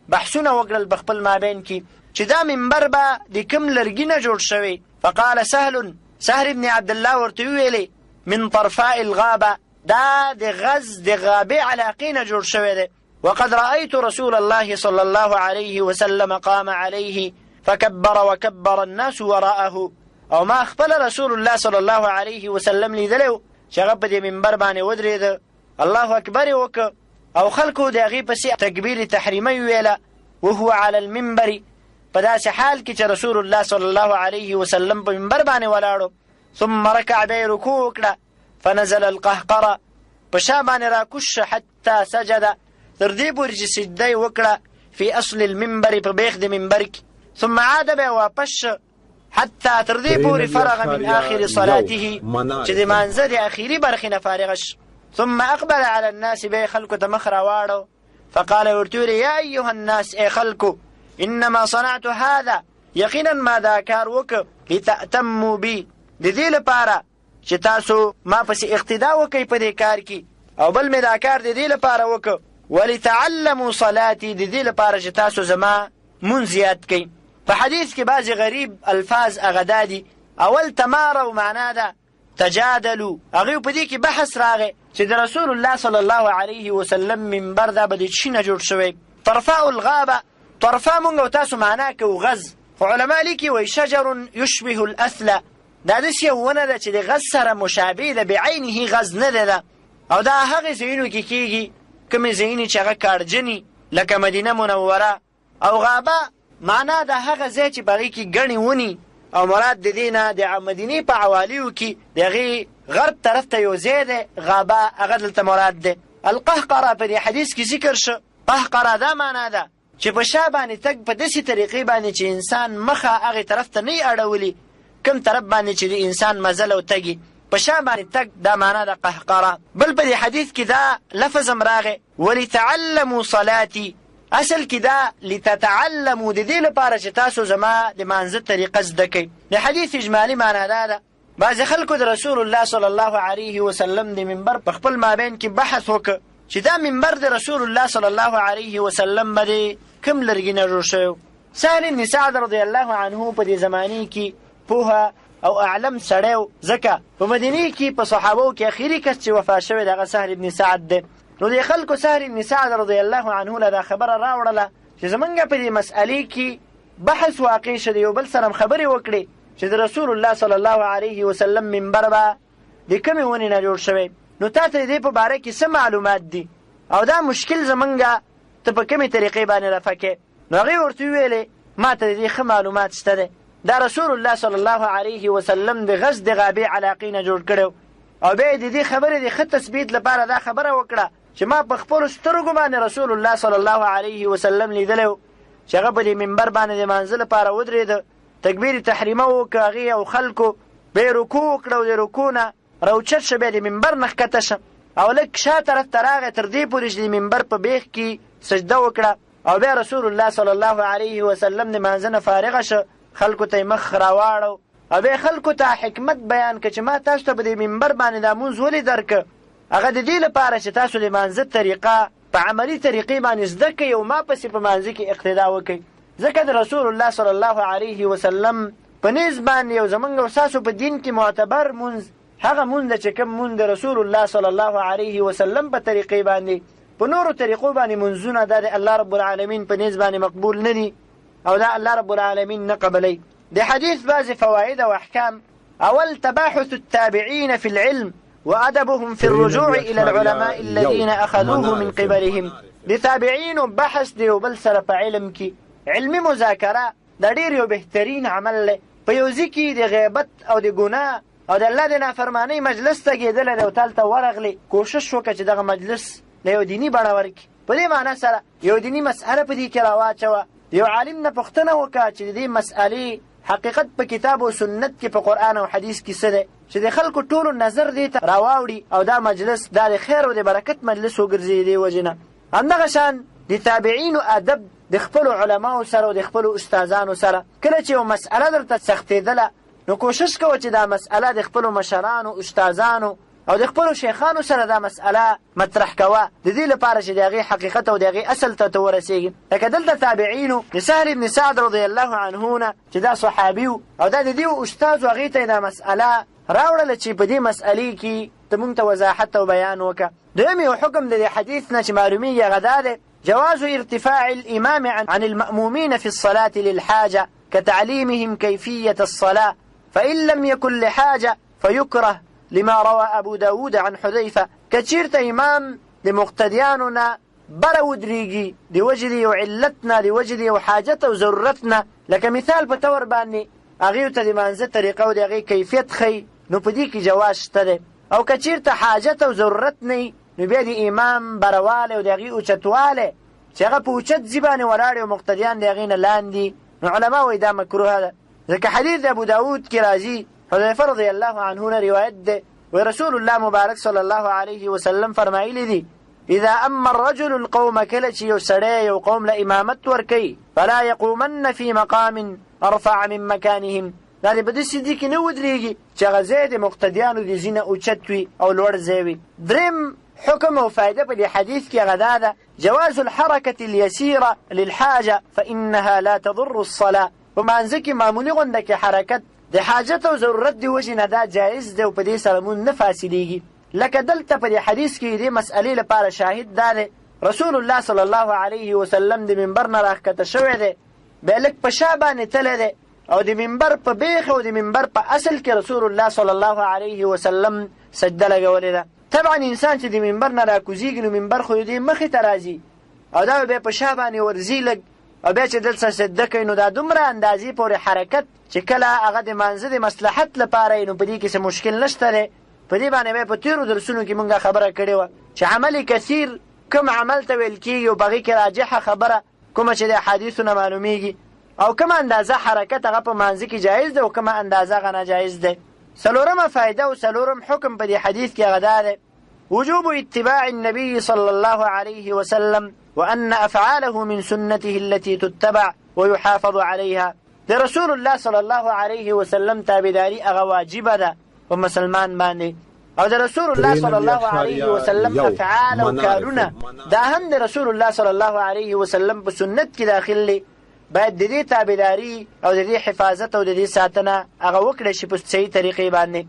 بحثونه وکړل په خپل مابین کې چې دا منبر به د کوم لرګي نه جوړ شوی. فقال سهل بن عبد الله ورته وویلې من طرفاء الغابه، دا د غز د غابې علاقې نه جوړ شوی دی. وقد رأيت رسول الله صلى الله عليه وسلم قام عليه فكبر وكبر الناس وراءه، او ما خپل رسول الله صلی الله علیه وسلم لیدلو چې هغه په دې منبر باندې ودرېده، الله اکبر وکړه او خلکو د هغې پسې تکبیر تحریمي ویله وهو على المنبر، په داسې حال کې چې رسول الله صلی الله علیه وسلم په منبر باندې ولاړو. ثم رکع، بیا یې رکوع وکړه، فنزل القهقره، په شا باندې راکوش حتی سجده، تر دې پورې چې سجده یې وکړه فی اصل المنبر، په بیخ د منبر کې. ثم عاد بیا واپس حتی تر دې پورې فرغ من آخر صلاته، چې د مانځه د اخري برخې نه فارغ شي. ثم اقبل على الناس، بیا خلکو ته مخ راواړو. فقال ورته ویل یا ایها الناس، ای خلکو، انما صنعت هذا، یقینا ما دا کار وکړ لتأتموا بي، د دې لپاره چې تاسو ما پسې اقتدا وکئ په دې کار کې، او بل مې دا کار د دې لپاره وکړ ولتعلموا صلاتي، د دې لپاره چې تاسو زما مونځ یاد کئ. په حدیث کې بعضې غریب الفاظ هغه دا دي. اول تمارو معنا ده تجادلو، هغوی په دې کې بحث راغی چې د رسول الله صلی الله علیه وسلم منبر دا به د چي نه جوړ شوی. طرفاء الغابه، طرفا مونږ او تاسو معنا کوو غز، خو علما لیکي وایي شجر یشبه الاثله، دا داسې یو ونه ده چې د غز سره مشابه ده، بعینه غز نه ده، او دا هغې ځایونو کې کېږي کومې ځایونه چې هغه کارجني لکه مدینه منوره. او غابه معنا د هغه ځای چې په هغې کې ګڼې ونې او مراد د دې نه د مدینې په عوالیو کې د هغې غرب طرف ته یو ځای دی غابه، هغه دلته مراد دی. القهقره په دې حدیث کې ذکر شو. قهقره دا معنا ده چې په شا باندې تګ په داسې طریقې باندې چې انسان مخه هغې طرف ته نه یې اړولي، کوم طرف باندې چې د انسان مزل او تګي په شا باندې تګ، دا معنا ده قهقره. بل په دې حدیث کې دا لفظ هم راغی ولتعلموا صلاتي، اصل کې دا لتتعلموا د دې لپاره چې تاسو زما د مانځه طریقه زده کړئ. د حدیث اجمالي معنا دا ده بعضې خلکو د رسول الله صلی الله علیه وسلم د منبر په خپل مابین کې بحث وکړ چې دا منبر د رسول الله صلی الله علیه وسلم باندې کوم لرګي نه جوړ شوی. سهل بن سعد رضی الله عنه په دې زمانې کې پوهه او اعلم سړی و، ځکه په مدینې کې په صحابو کې اخري کس چې وفات شوی دغه سهل بن سعد دی. نو د خلکو سهل بن سعد رضی الله عنه له دا خبره راوړله چې زمونږ په دې مسئلې کې بحث واقع شو، د یو بل سره خبرې وکړي چې د رسول الله صلی الله علیه وسلم منبر به د کومې ونې نه جوړ شوی. نو تا ته د دې په باره کې څه معلومات دي او دا مشکل زمونږ ته په کومې طریقې باندې رفع کړې؟ نو هغې ورته وویلې ما ته د دې ښه معلومات شته دی. دا رسول الله صلی الله علیه وسلم د غز د غابې علاقې نه جوړ کړی او بیا یې د دې خبرې د ښه تثبیت لپاره دا خبره وکړه چې ما په خپلو سترګو باندې رسول الله صلی الله علیه وسلم لیدلی و چې هغه په دې منبر باندې د مانځه لپاره ودرېده، تکبیر تحریمه وکړه هغې او خلکو بیا یې رکوع وکړه او د رکوع نه راوچت شه، بیا د منبر نه ښکته شه او لږ شا طرف ته راغی تر دې پورې چې د منبر په بیخ کې سجده وکړه او بیا رسول الله صلی الله علیه وسلم د مانځه نه فارغه شه، خلکو ته یې مخ راواړو او بیا خلکو ته حکمت بیان که چې ما تاسو ته په دې منبر باندې دا مونځ ولې درکه، هغه د دې لپاره چې تاسو د مانځه طریقه په عملي طریقې باندې زده کړئ او ما پسې په مانځه کې اقتدا وکړئ. ځکه د رسول الله صلی الله علیه وسلم په نیز باندې یو زمونږ او ستاسو په دین کې معتبر مونځ هغه مونځ ده چې کوم مونځ د رسول الله صلی الله علیه وسلم په طریقې باندې په نورو طریقو باندې مونځونه دا د الله رب العالمین په نیز باندې مقبول نه دي او دا الله رب العالمین نه قبلی. د حدیث بعضې فواید او احکام: اول تباحث التابعین فی العلم وأدبهم في الرجوع إلى العلماء الذين أخذوه من قبلهم. د تابعینو بحث دی او بل سره په علم کې علمي مذاکره دا ډېر یو بهترین عمل دی. په یو ځای کې د غیبت او د ګناه او د الله د نافرمانۍ مجلس ته کېدلی دی او تالته ورغلې، کوشش وکړه چې دغه مجلس له یو دیني بڼه ورکړي. په دې معنی سره یو دیني مسئله په دې کې راواچوه، د یو عالم نه پوښتنه وکړه چې د دې مسئلې حقیقت په کتاب او سنت کې په قرآن او حدیث کې څه دی، چې د خلکو ټولو نظر دې ته راواوړي او دا مجلس دا د خیر او د برکت مجلس وګرځي. دې وجې نه همدغه شان د تابعینو ادب د خپلو علماو سره او د خپلو استادانو سره. کله چې یو مسئله درته سختېدله نو کوشش کوه چې دا مسئله د خپلو مشرانو، استادانو او د خپلو شیخانو سره دا مسئله مطرح کوه، د دې لپاره چې د هغې حقیقت او د هغې اصل ته ورسېږي. لکه دلته تابعینو د سهل بن سعد رضی الله عنه نه چې دا صحابي و او دا د دې استاد و هغې ته یې دا مسئله راوړله چې په دې مسئلې کې ته مونږ ته وضاحت او بیان وکړه. دویم یو حکم د دې حدیث نه چې معلومیږي هغه دا دی: جواز ارتفاع الإمام عن المأمومين في الصلاة للحاجة كتعليمهم كيفية الصلاة، فإن لم يكن لحاجة فيكره لما روى أبو داود عن حذيفة. كچیرته امام د مقتدیانو نه بره ودرېږي د وجې د یو علت نه، د وجې د یو حاجت او ضرورت نه، لکه مثال په طور باندې هغې ته د مانځه طریقه او د هغې کیفیت ښیي، نو په دې کې جواز شته دی. او کچیرته حاجت او ضرورت نه نو بیا د امام بروالی او د هغې اوچتوالی چې هغه په اوچت ځي باندې ولاړ او مقتدیان د هغې نه لاندې، نو علما وایي دا مکروه ده. ځکه حدیث د ابو داود کې راځي، حذیفه رضی الله عنه نه روایت دی، و رسول الله مبارک صلی الله علیه وسلم فرمایلی دی: اذا اما الرجل القوم، کله چې یو سړی یو قوم له امامت ورکوي، فلا يقومن في مقام ارفع من مكانهم، دا د په داسې ځای کې نه ودرېږي چې هغه ځای د مقتدیانو د ځای نه اوچت وي او لوړ ځای وي. دریم حکم او فائده په دې حدیث کې هغه دا ده: جواز الحركة اليسيرة للحاجة فإنها لا تضر الصلاة. په مانځه کې معمولي غونده کې حرکت د حاجت او ضرورت د وجې نه دا جایز دی او په دې سره مونځ نه فاسدېږي. لکه دلته په دې حدیث کې دې مسئلې لپاره شاهد دا دی: رسول الله صلی الله علیه وسلم د منبر نه راښکته شوی دی، بیا لږ په شا باندې تللی دی او د منبر په بیخ او د منبر په اصل کې رسول الله صلی الله علیه وسلم سجده لګولې ده. طبعا انسان چې د منبر نه راکوزېږي نو منبر خو دې مخې ته راځي او دا بیا په شا باندې ورځي لږ او بیا چې دلته سجده کوي نو دا دومره اندازې پورې حرکت چې کله هغه د مانځه د مصلحت لپاره نو په دې کې څه مشکل نشته دی. په دې باندې به په تېرو درسونو کې مونږ خبره کړې وه چې عمل کثیر کوم عمل ته ویل کېږي او په هغې کې راجحه خبره کومه چې د احادیثو نه معلومیږي او کومه اندازه حرکت هغه په مانځه کې جایز ده او کومه اندازه هغه ناجایز ده. څلورمه فایده او څلورم حکم په دې حدیث کې هغه دا دی وجوب اتباع النبي صلى الله عليه وسلم وأن أفعاله من سنته التي تتبع ويحافظ عليها. د رسول الله صلى الله عليه وسلم تابعداري هغه واجب ده په مسلمان باندې او د رسول الله صلى الله عليه وسلم افعال او کارونه دا هم د رسول الله صلى الله عليه وسلم په سنت کې داخل دي. باید د دې تابعداري او د دې حفاظت او د دې ساتنه هغه وکړي شي په صحیح طریقې باندې.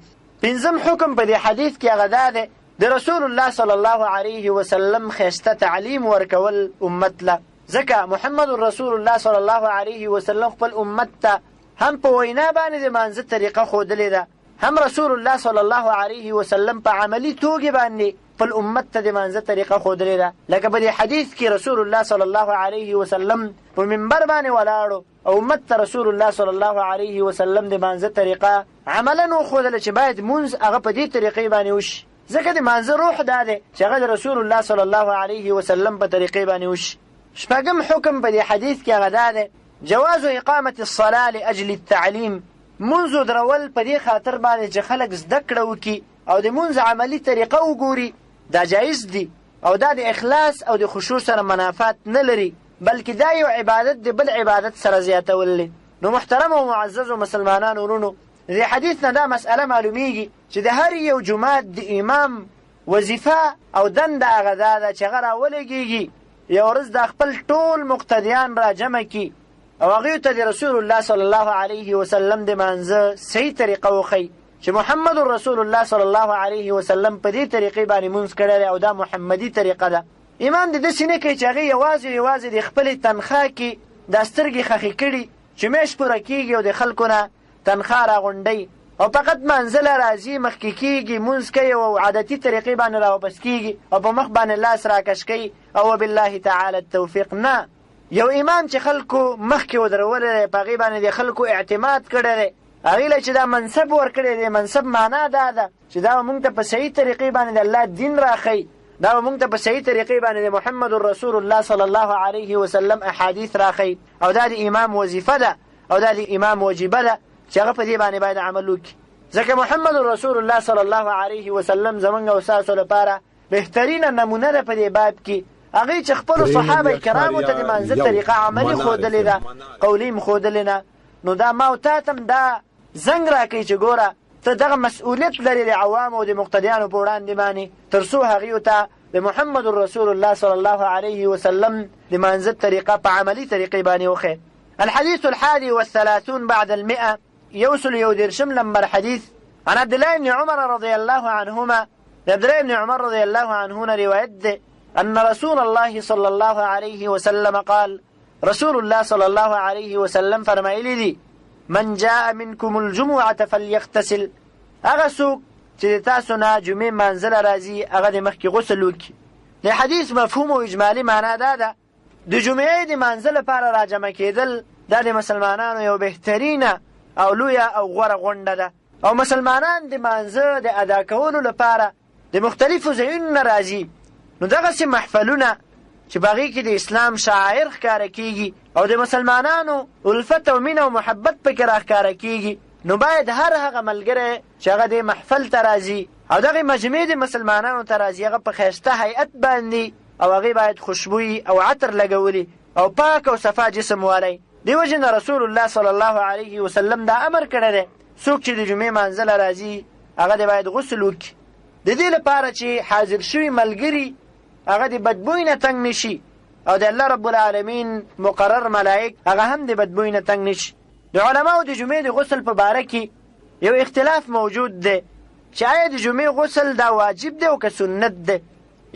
پنځم حکم په دې حدیث کې هغه دا دی د رسول الله صلی الله علیه وسلم خسته تعلیم ورکول امت له. ځکه محمد رسول الله صلی الله علیه وسلم خپل امت ته هم په وینا باندې د مانځه طریقه ښودلې ده هم رسول الله صلی الله علیه وسلم په عملی توګه باندې خپل امت ته د مانځه طریقه ښودلې ده. لکه په دې حدیث کې رسول الله صلی الله علیه وسلم په منبر باندې ولاړو او امت ته رسول الله صلی الله علیه وسلم د مانځه طریقه عملا وښودله چې باید مونځ هغه په دې طریقې باندې وشي. ځکه د مانځه روح دا دی چې هغه د رسول الله صلی الله علیه وسلم په طریقې باندې وشي. شپږم حکم په دې حدیث کې هغه دا دی جواز اقامة الصلاة لأجل التعلیم. مونځ درول په دې خاطر باندې چې خلک زده کړه وکړي او د مونځ عملي طریقه وګوري دا جایز دي او دا د اخلاص او د خشوع سره منافات نه لري بلکې دا یو عبادت دی بل عبادت سره زیاتول دي. نو محترم او معزز مسلمانانو ورونو دې حدیث نه دا مسئله معلومیږي چې د هر یو جماعت د امام وظیفه او دنده هغه دا ده چې هغه راولګېږي یو ورځ د خپل ټول مقتدیان را جمع کړي او هغوی ته د رسول الله صلی الله علیه وسلم د مانځه صحیح طریقه وښیي چې محمد رسول الله صلی الله علیه وسلم په دې طریقې باندې مونځ کړی دی او دا محمدي طریقه ده. امام د داسې نه کوي چې هغې یوازې د خپلې تنخوا کې دا سترګې خښې کړي چې میاشت پوره کېږي او د خلکو نه تنخوا راغونډوي او فقط منزله راځي مخکې کېږي مونځ کوي او عادتي طریقې باندې راواپس کېږي او په مخ باندې لاس راکش کوي او وبالله تعالی التوفیق. نه، یو امام چې خلکو مخکې ودرولی دی په هغې باندې د خلکو اعتماد کړی دی هغې له چې دا منصب ورکړی دی منصب معنا دا ده چې دا به مونږ ته په صحیح طریقې باندې د الله دین راښیي دا به مونږ ته په صحیح طریقې باندې د محمد رسول الله صلی الله علیه وسلم احادیث راښیي او دا د امام وظیفه ده او دا د امام وجیبه ده چې هغه په دې باندې باید عمل وکړي. ځکه محمد رسول الله صلی الله علیه وسلم زمونږ او ستاسو لپاره بهترینه نمونه ده په دې باب کې هغې چې خپلو صحابه کرامو ته د مانځه طریقه عملي ښودلې ده قولي م ښودلې نه. نو دا ما او تا ته دا زنګ راکوي چې ګوره ته دغه مسؤلیت لري د عوامو او د مقتدیانو په وړاندې باندې تر څو هغوی ته د محمد رسول الله صلی الله علیه وسلم د مانځه طریقه په عملي طریقې باندې وښیي. الحديث 31 بعد 100 يوصل يودرشم لمبر حديث عن عبد الله بن عمر رضي الله عنهما عبد الله بن عمر رضي الله عنهما رواية أن رسول الله صلى الله عليه وسلم قال رسول الله صلى الله عليه وسلم فرمائلی دی من جاء منكم الجمعة فليغتسل اغسوک چې تاسو نه جمعې منزل راځي هغه د مخکې غسل وکړي. د حدیث مفهوم او اجمالي معنا دا ده د جمعې د منزل لپاره راجمع کېدل دا د مسلمانانو یو بهترینه او لویه او غوره غونډه ده او مسلمانان د منځه د ادا کولو لپاره د مختلفو ځایونو نه راځي. نو دغسې محفلونه چې په هغې کې د اسلام شعائر ښکاره کېږي او د مسلمانانو الفت او مینه او محبت پکې راښکاره کېږي نو باید هر هغه ملګری چې هغه د محفل ته راځي او دغې مجمع د مسلمانانو ته راځي هغه په ښایسته هیئت باندې او هغې باید خوشبویي او عطر لګولي او پاک او صفا جسم والی. دی وجه نه رسول الله صلی الله علیه وسلم دا امر کړی دی څوک چې د جمعې منزله راځي هغه د باید غسل وکړي د دې لپاره چې حاضر شوي ملګري هغه د بدبوی نه تنګ نشي او د الله رب العالمین مقرر ملائک هغه هم د بدبوی نه تنګ نشي. د علماو د جمعې د غسل په باره کې یو اختلاف موجود دی چې آیا د جمعې غسل دا واجب دی او که سنت دی.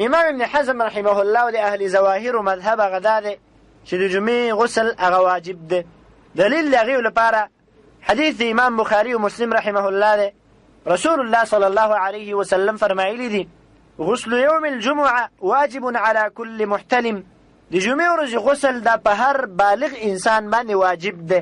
امام ابن حزم رحمه الله د اهل ظواهر و مذهب هغه دا دی چې د جمعې غسل هغه واجب دی. دلیل د هغې لپاره حدیث د امام بخاري و مسلم رحمه الله دی. رسول الله صلی الله علیه وسلم فرمایلی دی غسل یوم الجمعه واجب على كل محتلم د جمعې ورځې غسل دا په هر بالغ انسان باندې واجب دی.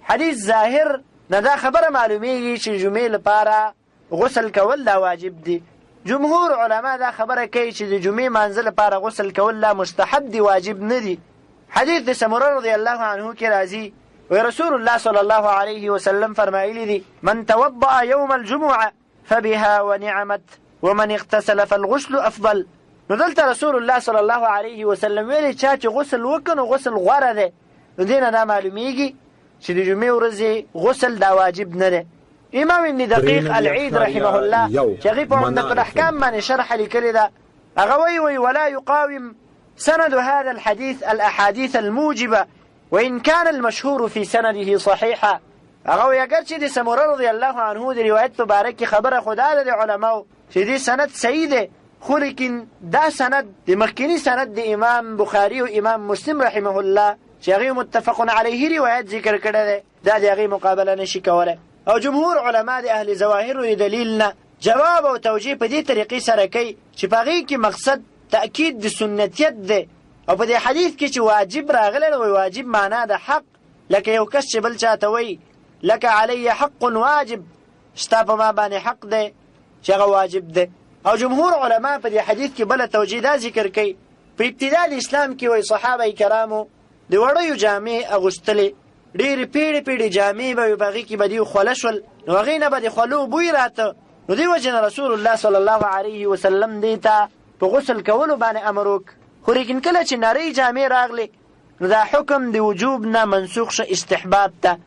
حدیث ظاهر نه دا خبره معلومیږي چې جمعې لپاره غسل کول دا واجب دی. جمهور علما دا خبره کوي چې د جمعې مانځه لپاره غسل کول لا مستحب دی، واجب نه دی. حدیث د سمره رضی الله عنه کې راځي ورسول الله صلی الله علیه وسلم فرمایلی دی: من توضأ یوم الجمعه فبها ونعمت ومن اغتسل فالغسل افضل. نو دلته رسول الله صلی الله علیه وسلم ویلي چا چې غسل وکړو غسل غوره دی. نو دینه دا معلومیږي چې د جمعې ورځې غسل دا واجب نه دی. امام ابن دقیق العید رحمه الله چې هغې په عمدة الاحکام باندې شرح لیکلې ده، هغه وی ولا يقاوم سند هذا الحديث الأحاديث الموجبة وإن كان المشهور في سنده صحيحا. هغه وی اگر چې د سمره رضی الله عنه د روایت په باره کې خبره خدا ده د علماو چې دې سند صحیح دی، خو لیکن دا سند د مخکینی سند د امام بخاري او امام مسلم رحمه الله چې هغې متفق علیه روایت ذکر کړی دی، دا د هغې مقابله نشي کولی. او جمهور علما د اهل ظواهرو د دلیل نه جواب او توجیه په دې طریقې سره کوي چې په هغې کې مقصد تأکید د سنتیت دی. او په دې حدیث کې چې واجب راغلی وی واجب معنا د حق، لکه یو کس چې بل چاته وی لکه علی حق واجب، شتا په ما باندې حق دی چې هغه واجب دی. او جمهور علما په دې حدیث کې بله توجیه دا ذکر کوي په ابتدا د اسلام کې وی صحابه کرامو د وړیو جامې اغوستلې، ډېرې پیړې پیړې جامې به وي، په هغې کې به دوی خوله شول، نو هغې نه به د خولو بوی راته. نو دې وجې نه رسول الله صلی الله علیه وسلم دې ته په غسل کولو باندې امر وکړ. خو لیکن کله چې نرۍ جامې راغلې نو دا حکم د وجوب نه منسوخ شه، استحباب ته.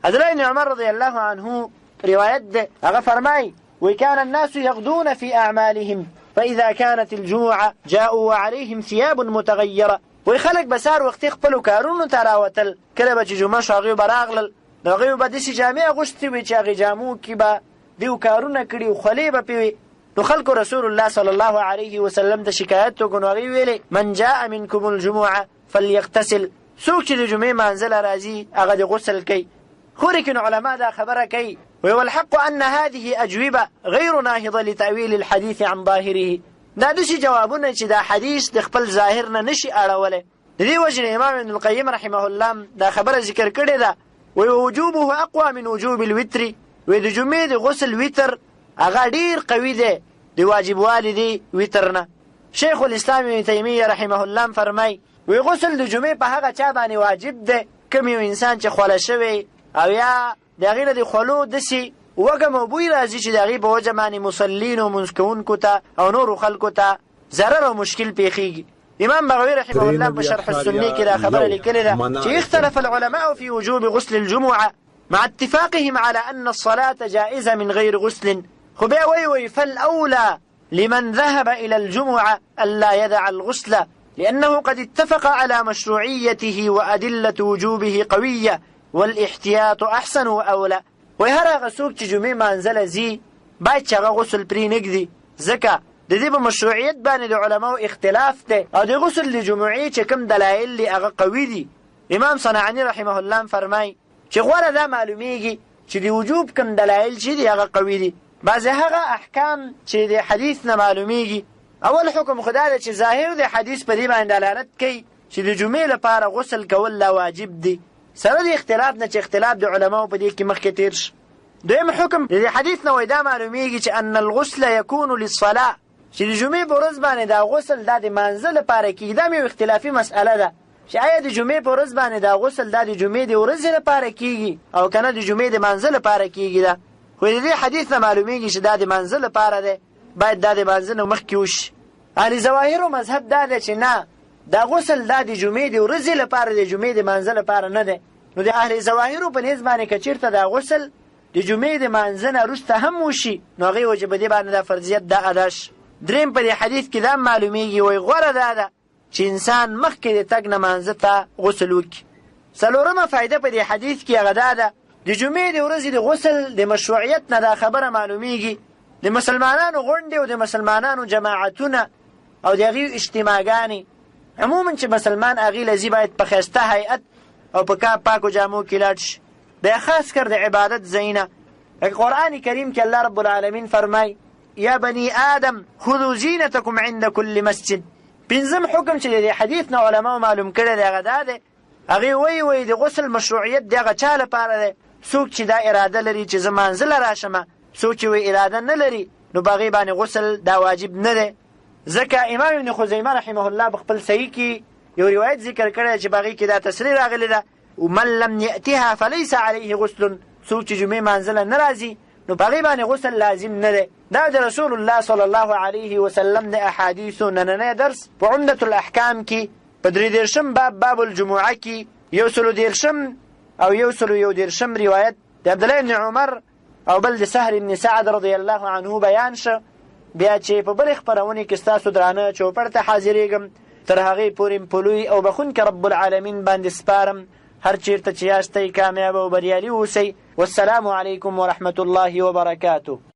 عبدالله بن عمر رضی الله عنه روایت ده، هغه فرمایي وكان الناس يغدون في أعمالهم فإذا كانت الجمعة جاءوا وعليهم ثياب متغيرة. وی خلک به سهار وختي خپلو کارونو ته راوتل، کله به چې جمعه شو هغوی به راغلل، نو هغوی به داسې جامې اغوستې وي چې هغې جامو کې به دیو کارونه کړي او خولې به پې وي. نو خلکو رسول الله صلی الله علیه وسلم ته شکایت وکړو، نو هغوی ویلې من جاء منکم الجمعه فلیغتسل، څوک چې د جمعې مانځه له راځي هغه د غسل کوي. خو لیکن علما دا خبره کوي والحق أن هذه أجوبة غير ناهضة لتأويل الحديث عن ظاهره. دا داسې جوابونه چې دا حدیث د خپل ظاهر نه نشي اړولی. د دې وجې نه امام ابن القیم رحمه الله دا خبره ذکر کړې ده ووجوبه اقوى من وجوب الوتر. وی د جمعې د غسل وتر هغه ډېر قوي دی د واجبوالي دی وتر نه. شیخ الاسلام ابن تیمیه رحمه الله فرمای وی غسل د جمعې په هغه چا باندې واجب دی کوم یو انسان چې خوله شوی او یا د هغې نه د خولو داسې وږم او بوی راځي چې د هغې په وجه باندې مصلینو مونځ کوونکو ته او نورو خلکو ته ضرر او مشکل پیښیږي. امام بغوی رحمه الله په شرح السني کې دا خبره لیکلې ده چې اختلف العلماء في وجوب غسل الجمعة مع اتفاقهم على أن الصلاة جائزة من غير غسل. خو بیا وی فالأولى لمن ذهب إلى الجمعة ألا يدع الغسل لأنه قد اتفق على مشروعيته وأدلة وجوبه قوية والاحتياط احسن و اولا. وی هر هغه څوک چې جمعې مانځله ځي باید چې هغه غسل پرې نږدي، ځکه د دې په مشروعیت باندې د علماو اختلاف دی او د غسل د جمعې چې کوم دلایل دي هغه قوي دي. امام صنعاني رحمه الله فرمای چې غوره دا معلومیږي چې د وجوب کوم دلایل چې دي هغه قوي دي. بعضې هغه احکام چې د حدیث نه معلومیږي، اول حکم خدا ده چې ظاهر د حدیث په دې باندې دلالت کوي چې د جمعې لپاره غسل کول لا واجب دي، سره د اختلاف نه چې اختلاف د علماو په دې کې مخکې تیر شي. دویم حکم د حدیث نه وایي دا معلومیږي چې ان الغسل یکون للصلاة، چې د جمعې په ورځ باندې دا غسل دا د مانځه لپاره کېږي. دا یو اختلافي مسئله ده چې آیا د جمعې په ورځ باندې دا غسل دا د جمعې د ورځې لپاره کېږي او که نه د جمعې د مانځه لپاره کېږي. ده خو د دې حدیث نه معلومیږي چې دا د مانځه لپاره دی، باید دا د مانځه نه مخکې وشي. اهل ظواهرو مذهب دا دی چې نه، دا غسل دا د جمعې د ورځې لپاره د جمعې د مانځه لپاره نه دی. نو د اهل ظواهرو په نیز باندې که چېرته دا غسل د جمعې د مانځه نه وروسته هم وشي نو هغې وجه په دې باندې دا فرضیت دا ادا شي. درېیم په دې حدیث کې دا معلومیږي وایي غوره دا ده چې انسان مخکې د تګ نه مانځه ته غسل وکړي. څلورمه فایده په دې حدیث کې هغه دا ده د جمعې د ورځې د غسل د مشروعیت نه دا خبره معلومیږي د مسلمانانو غونډې او د مسلمانانو جماعتونه او د هغې اجتماعګانې عموما چې مسلمان هغې له ځي باید په ښایسته هیئت او په پاکو جامو کې لاړ شي، بیا خاص کر د عبادت ځایونه. قرآن کریم کې الله رب العالمین فرمای یا بني آدم خذوا زینتکم عند کل مسجد. پنځم حکم چې د حدیث نه علماو معلوم کړی دی هغه دا دی، هغې وایي د غسل مشروعیت د هغه چا لپاره دی څوک چې دا اراده لري چې زه مانځله راشمه. څوک چې اراده نه لري نو په هغې باندې غسل دا واجب نه دی. ځکه امام ابن خزیمه رحمه الله په خپل صحیح کې یو روایت ذکر کړی چې په هغې کې دا تصریح راغلی ده ومن لم یأتها فلیس علیه غسل، څوک چې جمعې مانځله نه راځي نو په هغې باندې غسل لازم نه دی. دا د رسول الله صلی الله علیه وسلم د احادیثو نننی درس په عمدة الاحکام کې په 33 باب الجمعه کې 130 او 131 روایت د عبدالله بن عمر او بل د سهر بن سعد رضی الله عنه بیان شه. بیا چې په بلې خپرونې کې ستاسو درانه چوپړ ته حاضرېږم، تر هغې پورې په لوی او بخونکي رب العالمین باندې سپارم. هر چیرته چې یاستئ کامیاب او بریالي اوسئ. والسلام علیکم ورحمة الله وبرکاته.